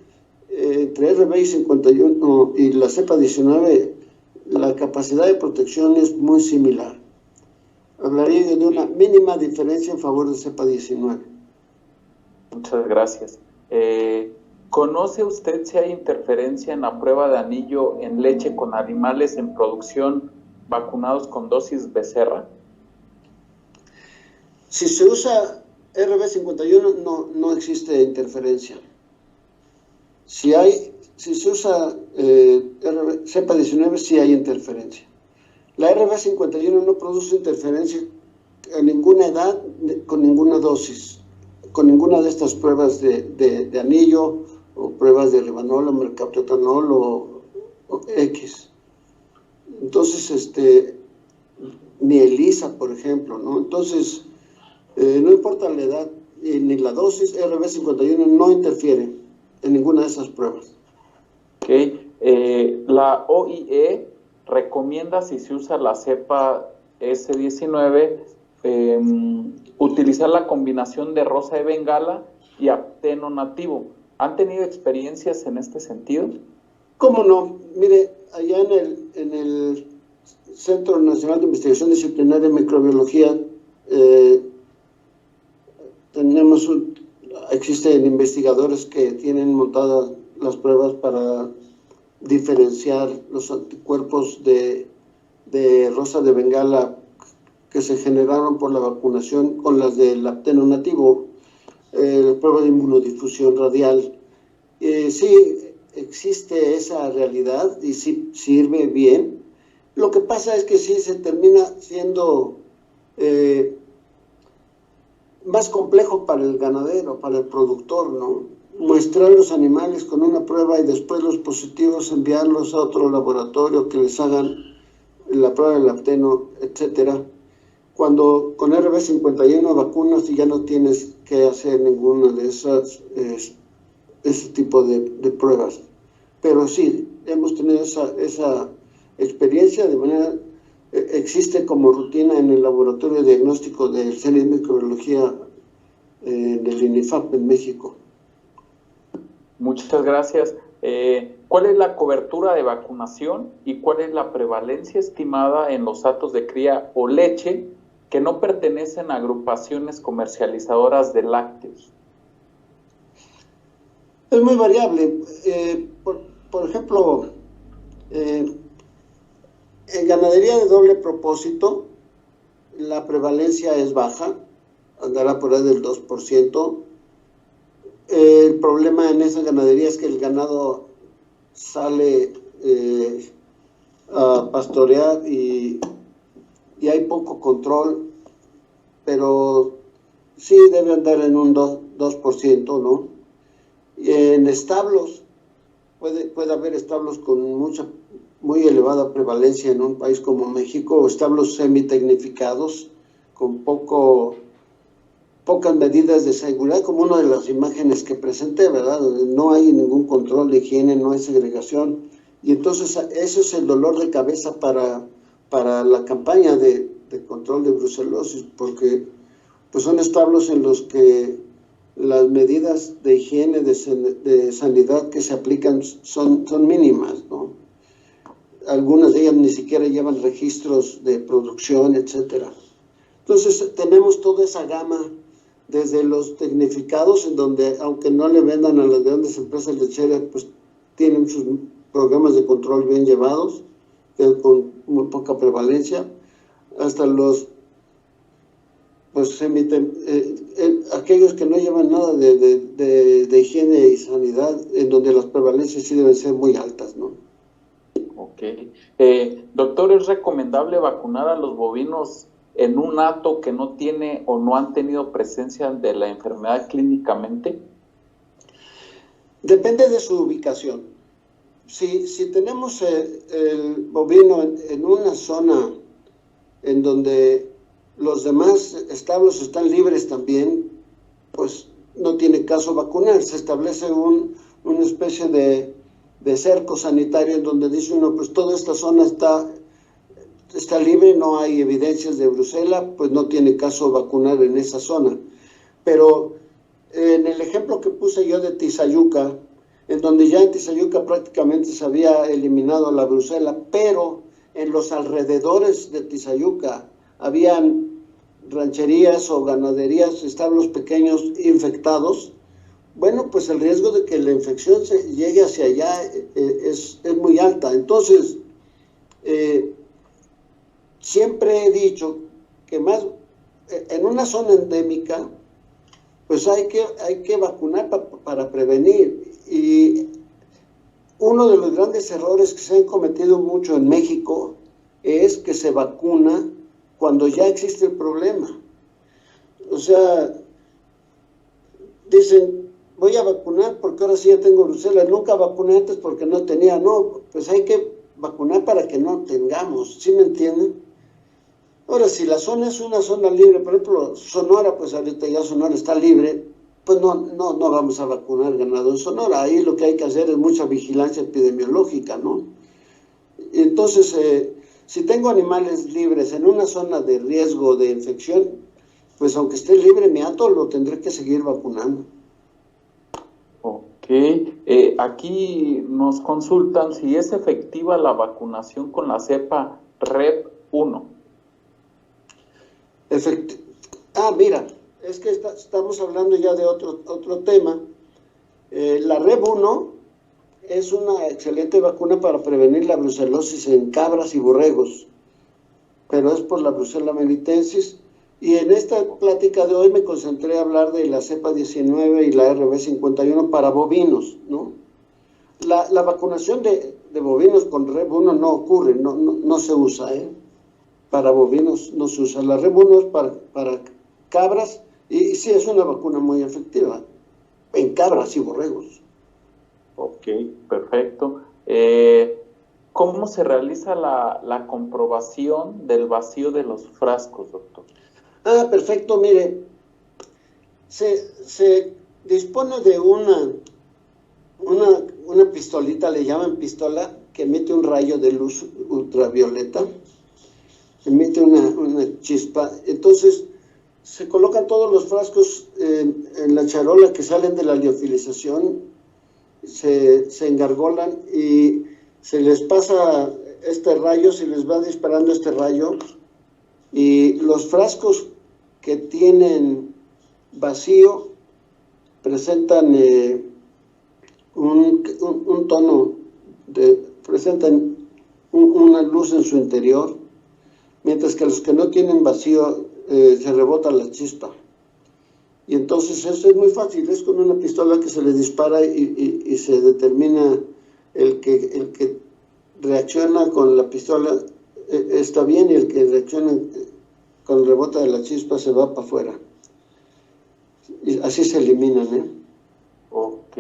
Entre RBI51 y la cepa 19, la capacidad de protección es muy similar. Hablaría de una mínima diferencia en favor de cepa 19. Muchas gracias. ¿Conoce usted si hay interferencia en la prueba de anillo en leche con animales en producción vacunados con dosis becerra? Si se usa RB51 no existe interferencia. Si se usa cepa 19 sí hay interferencia. La RB51 no produce interferencia a ninguna edad con ninguna dosis, con ninguna de estas pruebas de anillo o pruebas de ribanol o mercaptotanol o X. Entonces, ni ELISA, por ejemplo, ¿no? Entonces, no importa la edad ni la dosis, RB51 no interfiere en ninguna de esas pruebas. Ok. La OIE recomienda, si se usa la cepa S19, utilizar la combinación de rosa de Bengala y apteno nativo. ¿Han tenido experiencias en este sentido? ¿Cómo no? Mire, allá en el Centro Nacional de Investigación Disciplinaria de Microbiología existen investigadores que tienen montadas las pruebas para diferenciar los anticuerpos de rosa de Bengala que se generaron por la vacunación con las del apteno nativo, la prueba de inmunodifusión radial. Sí existe esa realidad y sí sirve bien. Lo que pasa es que sí se termina siendo más complejo para el ganadero, para el productor, ¿no? Muestrar los animales con una prueba y después los positivos enviarlos a otro laboratorio que les hagan la prueba del apteno, etcétera. Cuando con RB51 vacunas y ya no tienes que hacer ninguna de ese tipo de pruebas. Pero sí, hemos tenido esa experiencia de manera... existe como rutina en el laboratorio de diagnóstico del CENIS Microbiología del INIFAP en México. Muchas gracias. ¿Cuál es la cobertura de vacunación y cuál es la prevalencia estimada en los atos de cría o leche que no pertenecen a agrupaciones comercializadoras de lácteos? Es muy variable. Por ejemplo, en ganadería de doble propósito, la prevalencia es baja, andará por ahí del 2%. El problema en esa ganadería es que el ganado sale a pastorear y hay poco control, pero sí debe andar en un 2%, ¿no? Y en establos, puede haber establos con muy elevada prevalencia en un país como México, establos semitecnificados, con pocas medidas de seguridad, como una de las imágenes que presenté, ¿verdad? No hay ningún control de higiene, no hay segregación, y entonces eso es el dolor de cabeza para la campaña de control de brucelosis, porque pues son establos en los que las medidas de higiene, de sanidad que se aplican son mínimas, ¿no? Algunas de ellas ni siquiera llevan registros de producción, etcétera. Entonces tenemos toda esa gama, desde los tecnificados, en donde aunque no le vendan a las grandes empresas lecheras, pues tienen sus programas de control bien llevados, con muy poca prevalencia, hasta los pues aquellos que no llevan nada de higiene y sanidad, en donde las prevalencias sí deben ser muy altas, ¿no? Ok. Doctor, ¿es recomendable vacunar a los bovinos en un hato que no tiene o no han tenido presencia de la enfermedad clínicamente? Depende de su ubicación. Si tenemos el bovino en una zona en donde los demás establos están libres también, pues no tiene caso vacunar. Se establece una especie de cerco sanitario en donde dice uno, pues toda esta zona está libre, no hay evidencias de brucela, pues no tiene caso vacunar en esa zona. Pero en el ejemplo que puse yo de Tizayuca, en donde ya en Tizayuca prácticamente se había eliminado la brucela, pero en los alrededores de Tizayuca habían rancherías o ganaderías, establos pequeños infectados, bueno, pues el riesgo de que la infección llegue hacia allá es muy alta. Entonces, siempre he dicho que más en una zona endémica, pues hay que vacunar para prevenir. Y uno de los grandes errores que se han cometido mucho en México es que se vacuna cuando ya existe el problema. O sea, dicen, voy a vacunar porque ahora sí ya tengo brucela, nunca vacuné antes porque no tenía. No, pues hay que vacunar para que no tengamos, ¿sí me entienden? Ahora, si la zona es una zona libre, por ejemplo, Sonora, pues ahorita ya Sonora está libre, pues no vamos a vacunar ganado en Sonora. Ahí lo que hay que hacer es mucha vigilancia epidemiológica, ¿no? Entonces, si tengo animales libres en una zona de riesgo de infección, pues aunque esté libre mi hato, lo tendré que seguir vacunando. Ok. Aquí nos consultan si es efectiva la vacunación con la cepa REV1. Mira, es que estamos hablando ya de otro tema. La REV1 es una excelente vacuna para prevenir la brucelosis en cabras y borregos, pero es por la Brucella melitensis. Y en esta plática de hoy me concentré a hablar de la cepa 19 y la RB51 para bovinos, ¿no? La vacunación de bovinos con REV1 no ocurre, no se usa, para bovinos no se usa. La REV1 es para cabras, y sí es una vacuna muy efectiva en cabras y borregos. Ok, perfecto. ¿Cómo se realiza la comprobación del vacío de los frascos, doctor? Perfecto, mire, se dispone de una pistolita, le llaman pistola, que emite un rayo de luz ultravioleta, emite una chispa. Entonces se colocan todos los frascos en la charola que salen de la liofilización, se engargolan y se les pasa este rayo, se les va disparando este rayo, y los frascos que tienen vacío presentan un tono, presentan una luz en su interior, mientras que los que no tienen vacío se rebota la chispa. Y entonces eso es muy fácil, es con una pistola que se le dispara y se determina el que reacciona con la pistola está bien, y el que reacciona con el rebote de la chispa se va para afuera. Y así se eliminan, Ok.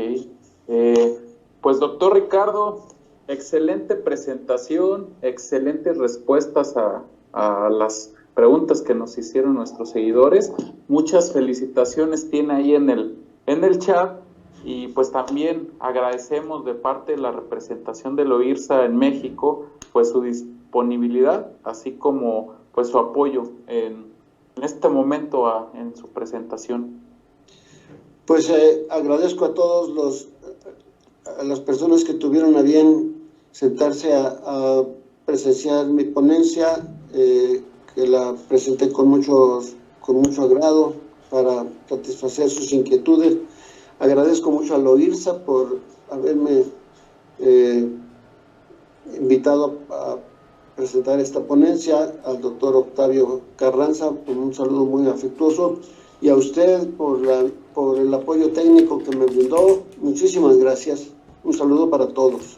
Pues doctor Ricardo, excelente presentación, excelentes respuestas a las preguntas que nos hicieron nuestros seguidores. Muchas felicitaciones tiene ahí en el chat, y pues también agradecemos de parte de la representación de Loirsa en México pues su disponibilidad, así como pues su apoyo en este momento en su presentación. Pues agradezco a todos a las personas que tuvieron a bien sentarse a presenciar mi ponencia, que la presenté con mucho agrado para satisfacer sus inquietudes. Agradezco mucho a Loirsa por haberme invitado a presentar esta ponencia, al doctor Octavio Carranza, con un saludo muy afectuoso, y a usted por el apoyo técnico que me brindó. Muchísimas gracias. Un saludo para todos.